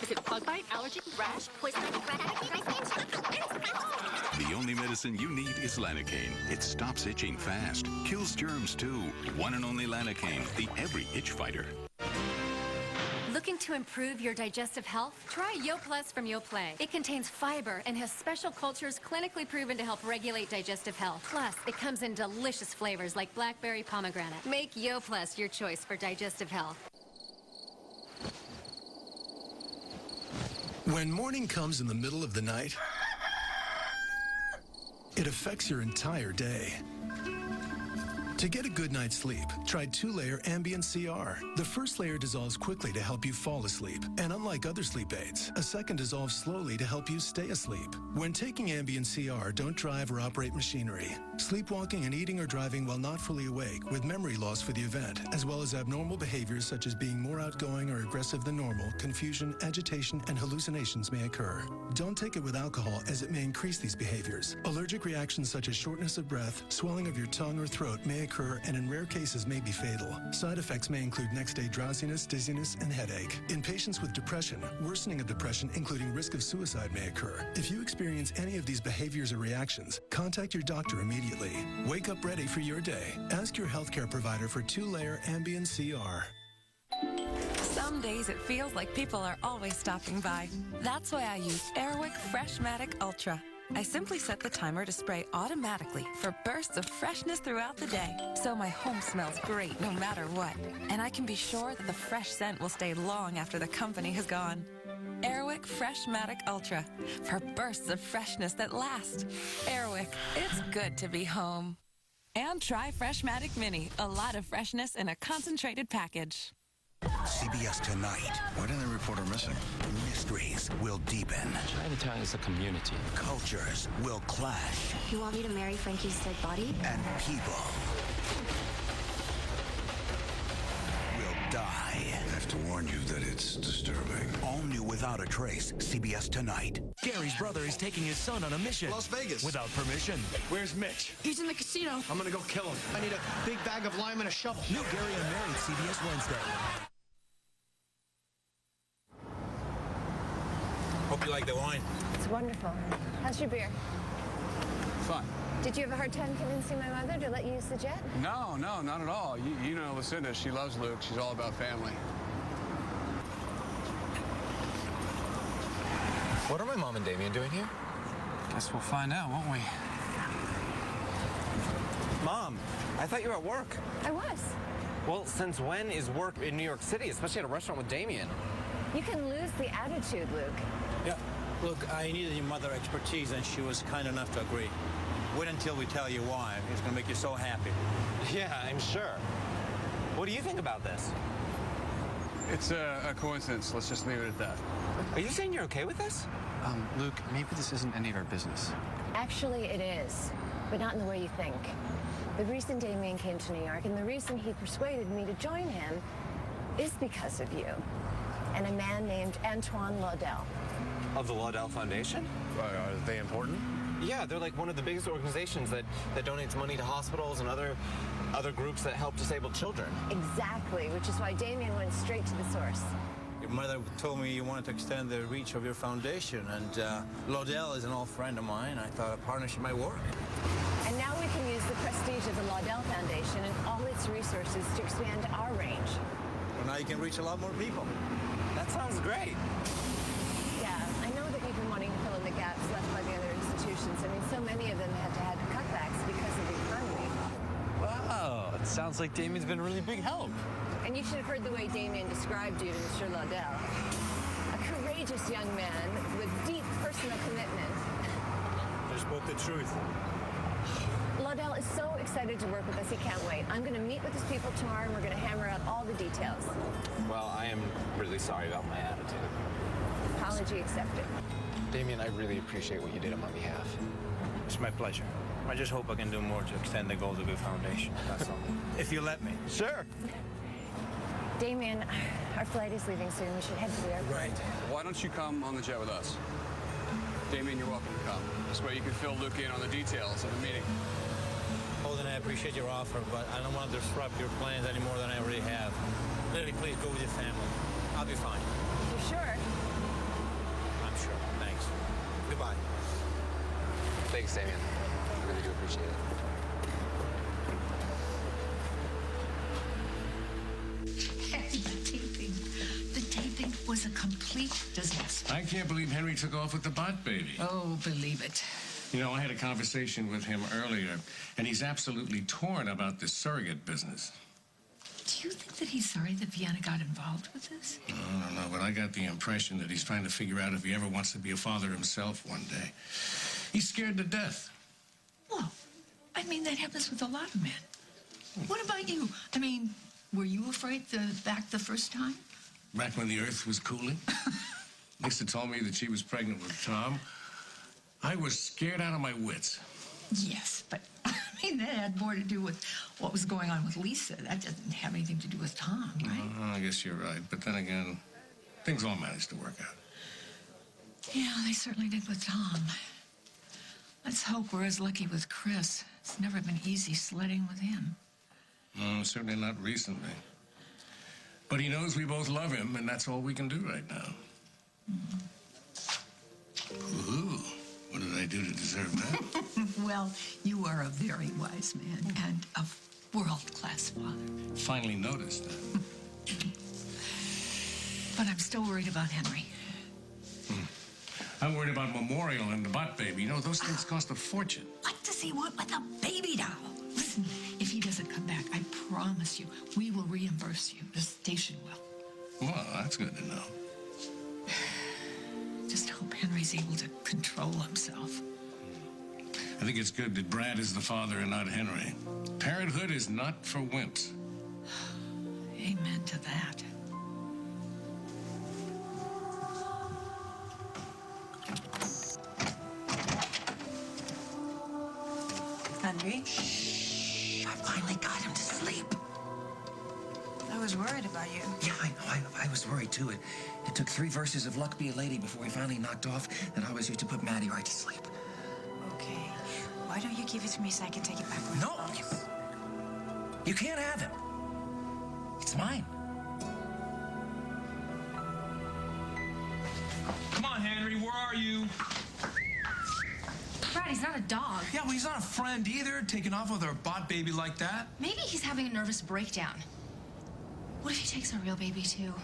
S29: Is it bug bite, allergy, rash, poison ivy, red
S22: The only medicine you need is Lanacane. It stops itching fast, kills germs too. One and only Lanacane, the every itch fighter.
S30: Looking to improve your digestive health? Try YoPlus from YoPlay. It contains fiber and has special cultures clinically proven to help regulate digestive health. Plus, it comes in delicious flavors like blackberry pomegranate. Make YoPlus your choice for digestive health.
S31: When morning comes in the middle of the night, it affects your entire day. To get a good night's sleep, try 2-layer Ambient CR. The first layer dissolves quickly to help you fall asleep. And unlike other sleep aids, a second dissolves slowly to help you stay asleep. When taking Ambient CR, don't drive or operate machinery. Sleepwalking and eating or driving while not fully awake with memory loss for the event, as well as abnormal behaviors such as being more outgoing or aggressive than normal, confusion, agitation, and hallucinations may occur. Don't take it with alcohol as it may increase these behaviors. Allergic reactions such as shortness of breath, swelling of your tongue or throat may occur and in rare cases may be fatal. Side effects may include next-day drowsiness, dizziness, and headache. In patients with depression, worsening of depression, including risk of suicide, may occur. If you experience any of these behaviors or reactions, contact your doctor immediately. Wake up ready for your day. Ask your healthcare provider for 2-layer Ambient CR.
S8: Some days it feels like people are always stopping by. That's why I use Airwick Freshmatic Ultra. I simply set the timer to spray automatically for bursts of freshness throughout the day, so my home smells great no matter what. And I can be sure that the fresh scent will stay long after the company has gone. Airwick Freshmatic Ultra, for bursts of freshness that last. Airwick, it's good to be home. And try Freshmatic Mini, a lot of freshness in a concentrated package.
S10: CBS Tonight.
S11: Why didn't they report her missing?
S10: Mysteries will deepen.
S11: Chinatown is a community.
S10: Cultures will clash.
S14: You want me to marry Frankie's dead body?
S10: And people will die.
S11: I have to warn you that it's disturbing.
S10: All new Without a Trace. CBS Tonight.
S17: Gary's brother is taking his son on a mission.
S11: Las Vegas.
S17: Without permission.
S11: Where's Mitch?
S14: He's in the casino.
S11: I'm gonna go kill him.
S14: I need a big bag of lime and a shovel.
S17: New Gary Unmarried, CBS Wednesday.
S2: Hope you like the wine.
S1: It's wonderful. How's your beer?
S16: Fun.
S1: Did you have a hard time convincing my mother to let you use the jet?
S16: No, not at all. You know Lucinda, she loves Luke. She's all about family.
S15: What are my mom and Damien doing here?
S5: Guess we'll find out, won't we?
S15: Mom, I thought you were at work.
S1: I was.
S15: Well, since when is work in New York City, especially at a restaurant with Damien?
S1: You can lose the attitude, Luke.
S2: Yeah. Look, I needed your mother expertise, and she was kind enough to agree. Wait until we tell you why. It's going to make you so happy.
S15: Yeah, I'm sure. What do you think about this?
S16: It's a coincidence. Let's just leave it at that.
S15: Are you saying you're okay with this? Luke, maybe this isn't any of our business.
S1: Actually, it is, but not in the way you think. The reason Damien came to New York and the reason he persuaded me to join him is because of you and a man named Antoine Laudel.
S15: Of the Laudel Foundation?
S16: Are they important?
S15: Yeah, they're like one of the biggest organizations that donates money to hospitals and other groups that help disabled children.
S1: Exactly, which is why Damien went straight to the source.
S2: Your mother told me you wanted to extend the reach of your foundation, and Laudel is an old friend of mine. I thought a partnership might work.
S1: And now we can use the prestige of the Laudel Foundation and all its resources to expand our range.
S2: Well, now you can reach a lot more people.
S15: That sounds great.
S1: Yeah, I know that you've been wanting to fill in the gaps left by the other institutions. I mean, so many of them had to have cutbacks because of the economy.
S15: Wow, it sounds like Damien's been a really big help.
S1: And you should have heard the way Damien described you to Mr. Laudel. A courageous young man with deep personal commitment.
S2: They spoke the truth.
S1: Laudel is so excited to work with us, he can't wait. I'm going to meet with his people tomorrow, and we're going to hammer out all the details.
S15: Well, I am really sorry about my attitude.
S1: Apology accepted.
S15: Damien, I really appreciate what you did on my behalf.
S2: It's my pleasure. I just hope I can do more to extend the goals of the foundation. That's all. If you let me.
S15: Sure.
S1: Damien, our flight is leaving soon. We should head to the airport.
S2: Right.
S16: Why don't you come on the jet with us? Damien, you're welcome to come. This way you can fill Luke in on the details of the meeting.
S2: Holden, I appreciate your offer, but I don't want to disrupt your plans any more than I already have. Lily, please go with your family. I'll be fine.
S1: You sure?
S2: I'm sure. Thanks. Goodbye.
S15: Thanks, Damien. I really do appreciate it.
S4: The taping was a complete disaster.
S31: I can't believe Henry took off with the bot baby.
S4: Oh, believe it.
S31: You know, I had a conversation with him earlier, and he's absolutely torn about this surrogate business.
S4: Do you think that he's sorry that Vienna got involved with this?
S31: I don't know, but I got the impression that he's trying to figure out if he ever wants to be a father himself one day. He's scared to death.
S4: Well, I mean, that happens with a lot of men.
S3: What about you? I mean, were you afraid back the first time?
S11: Back when the Earth was cooling? Lisa told me that she was pregnant with Tom. I was scared out of my wits.
S3: Yes, but I mean, that had more to do with what was going on with Lisa. That doesn't have anything to do with Tom, right?
S11: I guess you're right. But then again, things all managed to work out.
S3: Yeah, they certainly did with Tom. Let's hope we're as lucky with Chris. It's never been easy sledding with him.
S11: No, certainly not recently. But he knows we both love him, and that's all we can do right now. Ooh, what did I do to deserve that?
S3: Well, you are a very wise man and a world-class father.
S11: Finally noticed that.
S3: But I'm still worried about Henry.
S11: I'm worried about Memorial and the bot baby. You know, those things cost a fortune.
S3: What does he want with a baby doll? Listen, if he doesn't come back, I promise you, we will reimburse you. The station will.
S11: Well, that's good to know.
S3: Just hope Henry's able to control himself.
S11: I think it's good that Brad is the father and not Henry. Parenthood is not for wimps.
S3: Amen to that.
S6: Henry?
S3: Shh, I finally got him to sleep.
S6: I was worried about you.
S18: Yeah, I know. I was worried, too. It took 3 verses of Luck Be a Lady before he finally knocked off that I was used to put Maddie right to sleep.
S6: Okay. Why don't you give it to me so I can take it back?
S18: No! You can't have him. It's mine.
S5: Come on, Henry, where are you?
S30: Brad, he's not a dog.
S5: Yeah, well, he's not a friend either, taking off with our bot baby like that.
S30: Maybe he's having a nervous breakdown. What if he takes our real baby, too?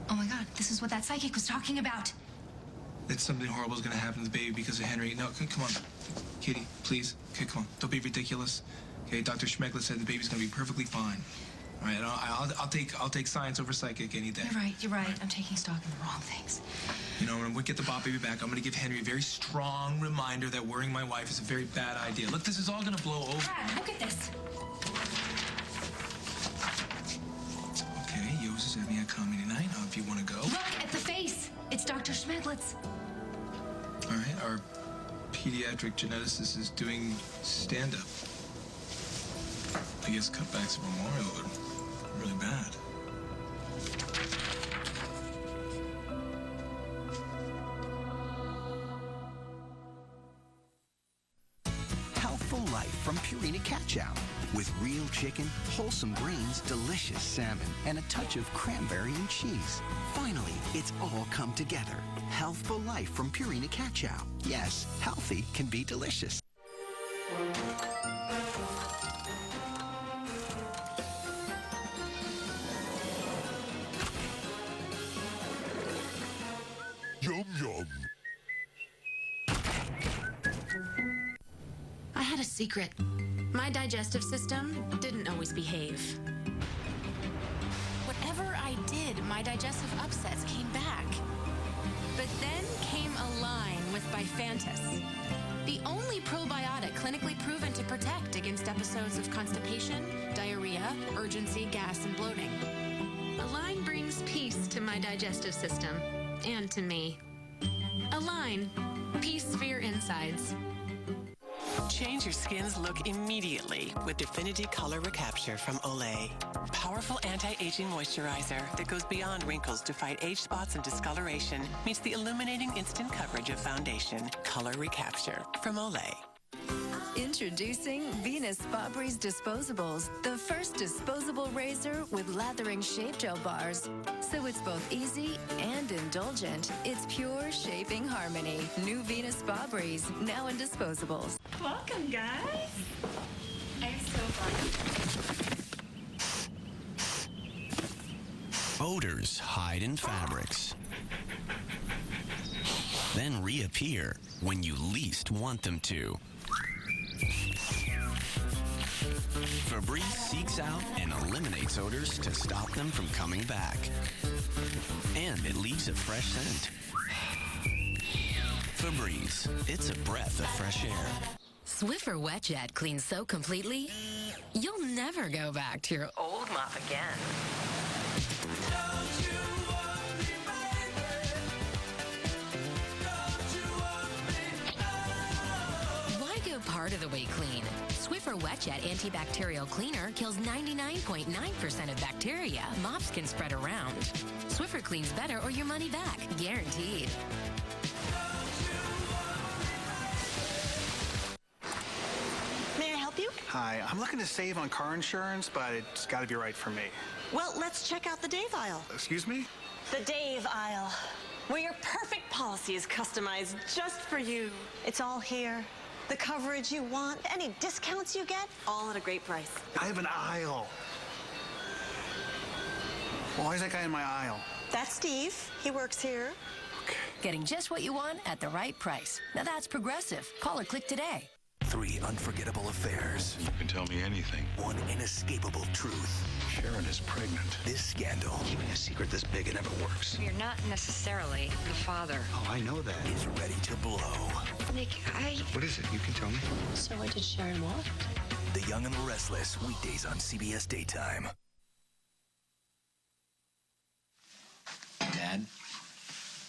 S30: Oh my God, this is what that psychic was talking about.
S5: That something horrible is going to happen to the baby because of Henry. No, come on. Katie, please. Okay, come on. Don't be ridiculous. Okay, Dr. Schmeckler said the baby's going to be perfectly fine. All right, I'll take science over psychic any day.
S30: You're right. I'm taking stock in the wrong things.
S5: You know, when we get the bot baby back, I'm going to give Henry a very strong reminder that worrying my wife is a very bad idea. Look, this is all going to blow over.
S30: Brad, look at this.
S5: Okay, Yos is having a comedy night. If you want to go.
S30: Look at the face. It's Dr. Schmeglitz.
S5: All right, our pediatric geneticist is doing stand-up. I guess cutbacks of Memorial are really bad.
S10: Healthful life from Purina Catch-Out. With real chicken, wholesome greens, delicious salmon, and a touch of cranberry and cheese. Finally, it's all come together. Healthful life from Purina Catch-Out. Yes, healthy can be delicious.
S11: Yum, yum.
S30: I had a secret. My digestive system didn't always behave. Whatever I did, my digestive upsets came back. But then came Align with Bifantis, the only probiotic clinically proven to protect against episodes of constipation, diarrhea, urgency, gas, and bloating. Align brings peace to my digestive system and to me. Align, peace for your insides.
S19: Change your skin's look immediately with Definity Color Recapture from Olay. Powerful anti-aging moisturizer that goes beyond wrinkles to fight age spots and discoloration meets the illuminating instant coverage of foundation. Color Recapture from Olay.
S8: Introducing Venus Spa Breeze Disposables, the first disposable razor with lathering shave gel bars. So it's both easy and indulgent. It's pure shaping harmony. New Venus Spa Breeze, now in disposables.
S6: Welcome, guys. I'm so fun.
S20: Odors hide in fabrics, then reappear when you least want them to. Febreze seeks out and eliminates odors to stop them from coming back. And it leaves a fresh scent. Febreze, it's a breath of fresh air.
S7: Swiffer WetJet cleans so completely, you'll never go back to your old mop again. Why go part of the way clean? Swiffer WetJet antibacterial cleaner kills 99.9% of bacteria mops can spread around. Swiffer cleans better or your money back, guaranteed.
S9: May I help you?
S12: Hi, I'm looking to save on car insurance, but it's got to be right for me.
S9: Well, let's check out the Dave aisle.
S12: Excuse me?
S9: The Dave aisle, where your perfect policy is customized just for you. It's all here. The coverage you want, any discounts you get, all at a great price.
S12: I have an aisle. Why is that guy in my aisle?
S9: That's Steve. He works here.
S7: Getting just what you want at the right price. Now that's Progressive. Call or click today.
S17: 3 unforgettable affairs.
S22: You can tell me anything.
S17: 1 inescapable truth.
S22: Sharon is pregnant.
S17: This scandal.
S18: Keeping a secret this big, it never works.
S13: You're not necessarily the father.
S18: Oh, I know that.
S17: Is ready to blow.
S13: Nick,
S18: What is it? You can tell me.
S13: So what did Sharon want?
S17: The Young and the Restless. Weekdays on CBS Daytime.
S18: Dad,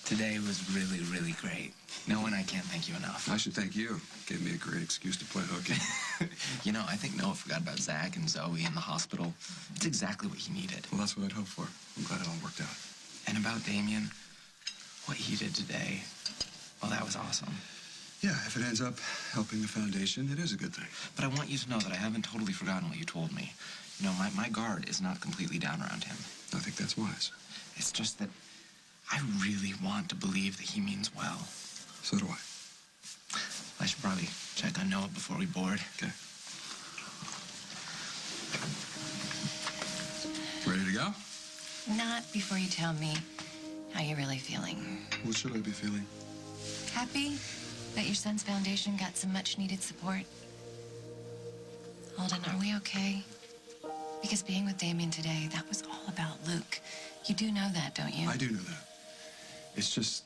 S18: today was really, really great. No one I can't thank you enough.
S16: I should thank you. Gave me a great excuse to play hooky.
S18: You know, I think Noah forgot about Zach and Zoe in the hospital. It's exactly what he needed.
S16: Well, that's what I'd hoped for. I'm glad it all worked out.
S18: And about Damien, what he did today, well, that was awesome.
S16: Yeah, if it ends up helping the foundation, it is a good thing.
S18: But I want you to know that I haven't totally forgotten what you told me. You know, my guard is not completely down around him.
S16: I think that's wise.
S18: It's just that I really want to believe that he means well.
S16: So do I.
S18: I should probably check on Noah before we board.
S16: Okay. Ready to go?
S13: Not before you tell me how you're really feeling.
S16: What should I be feeling?
S13: Happy that your son's foundation got some much-needed support? Holden, are we okay? Because being with Damien today, that was all about Luke. You do know that, don't you?
S16: I do know that. It's just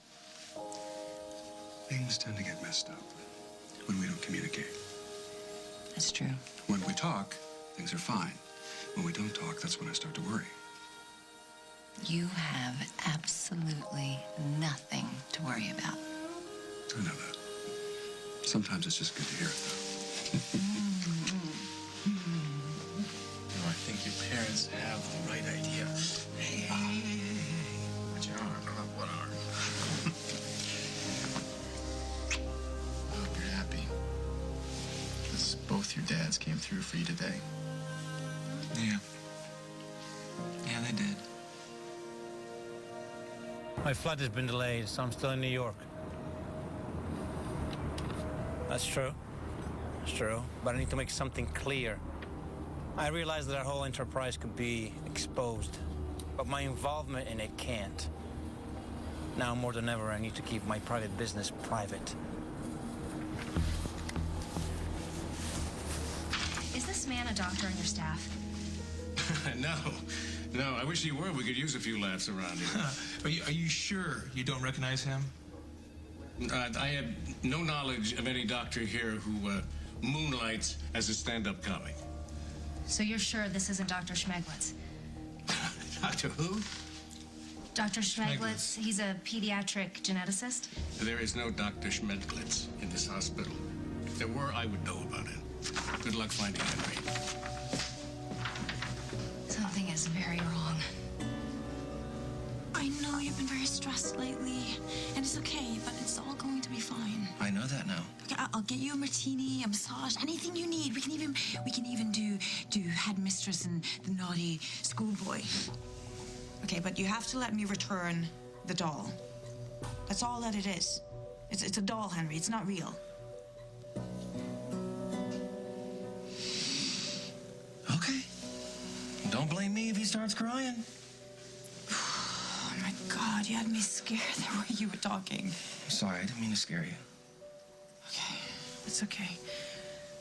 S16: things tend to get messed up when we don't communicate.
S13: That's true.
S16: When we talk, things are fine. When we don't talk, that's when I start to worry.
S13: You have absolutely nothing to worry about.
S16: I know that. Sometimes it's just good to hear it, though.
S2: No, I think your parents have the right idea. Hey. What's your arm? What arm? I hope you're happy. Because both your dads came through for you today.
S18: Yeah. Yeah, they did.
S2: My flight has been delayed, so I'm still in New York. That's true. It's true. But I need to make something clear. I realize that our whole enterprise could be exposed, but my involvement in it can't. Now more than ever, I need to keep my private business private.
S21: Is this man a doctor on your staff?
S11: No, I wish he were. We could use a few laughs around here.
S5: Are you sure you don't recognize him?
S11: I have no knowledge of any doctor here who moonlights as a stand-up comic.
S21: So you're sure this isn't Dr. Schmeglitz?
S11: Doctor who?
S21: Dr. Schmeglitz, he's a pediatric geneticist?
S11: There is no Dr. Schmeglitz in this hospital. If there were, I would know about it. Good luck finding Henry.
S21: Something is very wrong.
S23: I know you've been very stressed lately, and it's okay, but it's all going to be fine.
S18: I know that now.
S23: Okay, I'll get you a martini, a massage, anything you need. We can even do headmistress and the naughty schoolboy. Okay, but you have to let me return the doll. That's all that it is. It's a doll, Henry. It's not real.
S18: Okay. Don't blame me if he starts crying.
S23: Oh my God, you had me scared the way you were talking.
S18: Sorry, I didn't mean to scare you.
S23: Okay, it's okay.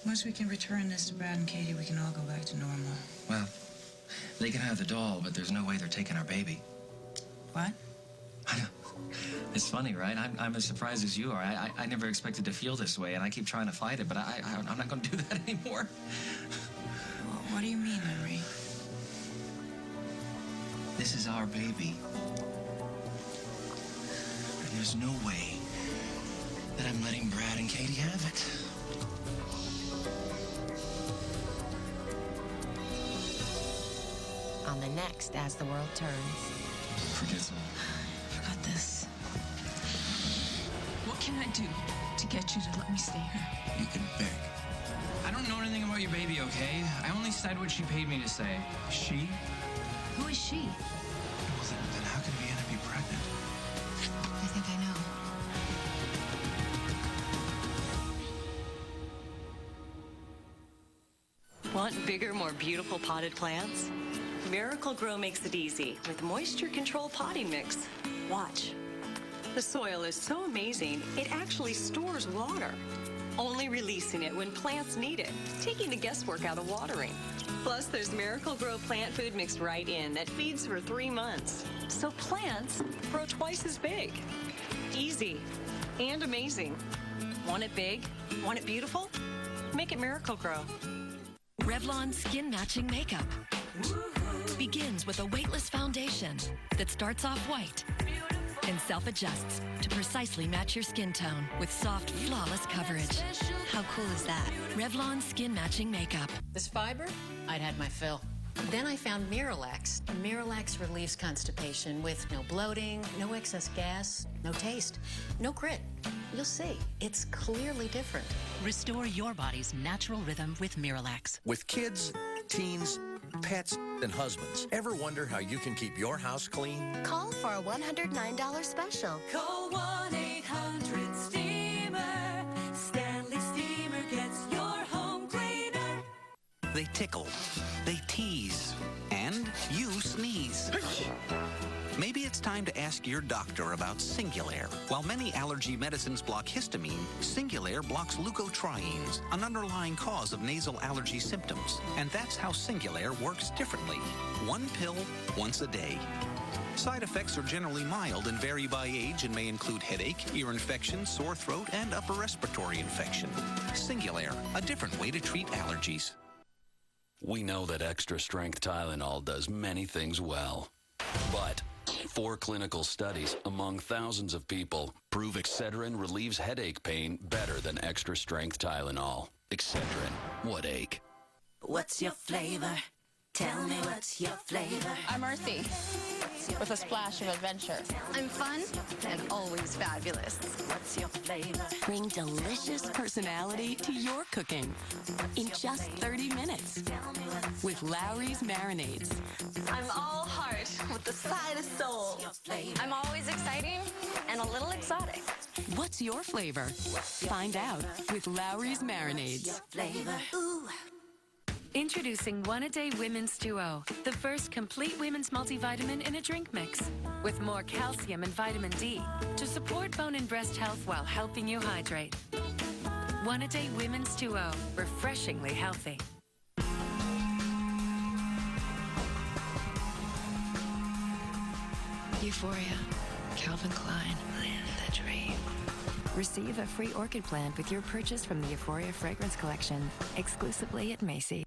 S23: Once we can return this to Brad and Katie, we can all go back to normal.
S18: Well, they can have the doll, but there's no way they're taking our baby.
S23: What?
S18: It's funny, right? I'm as surprised as you are. I never expected to feel this way, and I keep trying to fight it, but I'm not going to do that anymore.
S23: What do you mean, Henry?
S18: This is our baby. And there's no way that I'm letting Brad and Katie have it.
S7: On the next As the World Turns.
S18: Forget me.
S23: I got this. What can I do to get you to let me stay here?
S18: You can beg.
S1: I don't know anything about your baby, okay? I only said what she paid me to say.
S18: She?
S23: Who is she?
S5: Well, then how can Vienna be pregnant?
S23: I think I know.
S9: Want bigger, more beautiful potted plants? Miracle Grow makes it easy with moisture control potting mix. Watch. The soil is so amazing, it actually stores water, only releasing it when plants need it, taking the guesswork out of watering. Plus, there's Miracle Grow plant food mixed right in that feeds for 3 months. So plants grow twice as big. Easy and amazing. Want it big? Want it beautiful? Make it Miracle Grow.
S4: Revlon Skin Matching Makeup begins with a weightless foundation that starts off white and self-adjusts to precisely match your skin tone with soft, flawless coverage. How cool is that? Revlon Skin Matching Makeup.
S3: This fiber, I'd had my fill. Then I found Miralax. Miralax relieves constipation with no bloating, no excess gas, no taste, no grit. You'll see, it's clearly different.
S14: Restore your body's natural rhythm with Miralax.
S15: With kids, teens, pets, and husbands, ever wonder how you can keep your house clean?
S24: Call for a $109 special.
S25: Call 1-800-STEAMER. Stanley Steamer gets your home cleaner.
S10: They tickle, they tease, and you sneeze. Maybe it's time to ask your doctor about Singulair. While many allergy medicines block histamine, Singulair blocks leukotrienes, an underlying cause of nasal allergy symptoms. And that's how Singulair works differently. 1 pill, once a day. Side effects are generally mild and vary by age and may include headache, ear infection, sore throat, and upper respiratory infection. Singulair, a different way to treat allergies.
S20: We know that extra-strength Tylenol does many things well, but 4 clinical studies among thousands of people prove Excedrin relieves headache pain better than extra-strength Tylenol. Excedrin, what ache?
S25: What's your flavor? Tell me what's your flavor.
S26: I'm earthy, with a splash of adventure.
S24: I'm fun and always fabulous.
S25: What's your flavor?
S19: Bring delicious personality to your cooking in just 30 minutes with Lowry's Marinades.
S24: I'm all heart with the side of soul. I'm always exciting and a little exotic.
S19: What's your flavor? Find out with Lowry's Marinades.
S24: Ooh.
S4: Introducing One-A-Day Women's Duo, the first complete women's multivitamin in a drink mix, with more calcium and vitamin D to support bone and breast health while helping you hydrate. One-A-Day Women's Duo, refreshingly healthy.
S3: Euphoria, Calvin Klein, live the dream.
S8: Receive a free orchid plant with your purchase from the Euphoria Fragrance Collection, exclusively at Macy's.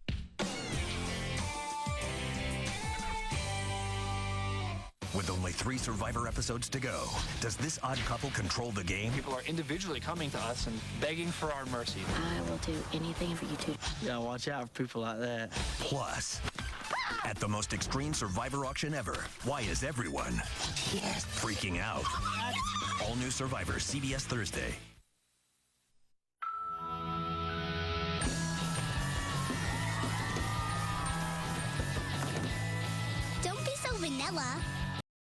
S17: With only 3 Survivor episodes to go, does this odd couple control the game?
S2: People are individually coming to us and begging for our mercy.
S24: I will do anything for you two.
S2: Yeah, watch out for people like that.
S17: Plus, at the most extreme Survivor auction ever, why is everyone freaking out? All new Survivor, CBS Thursday.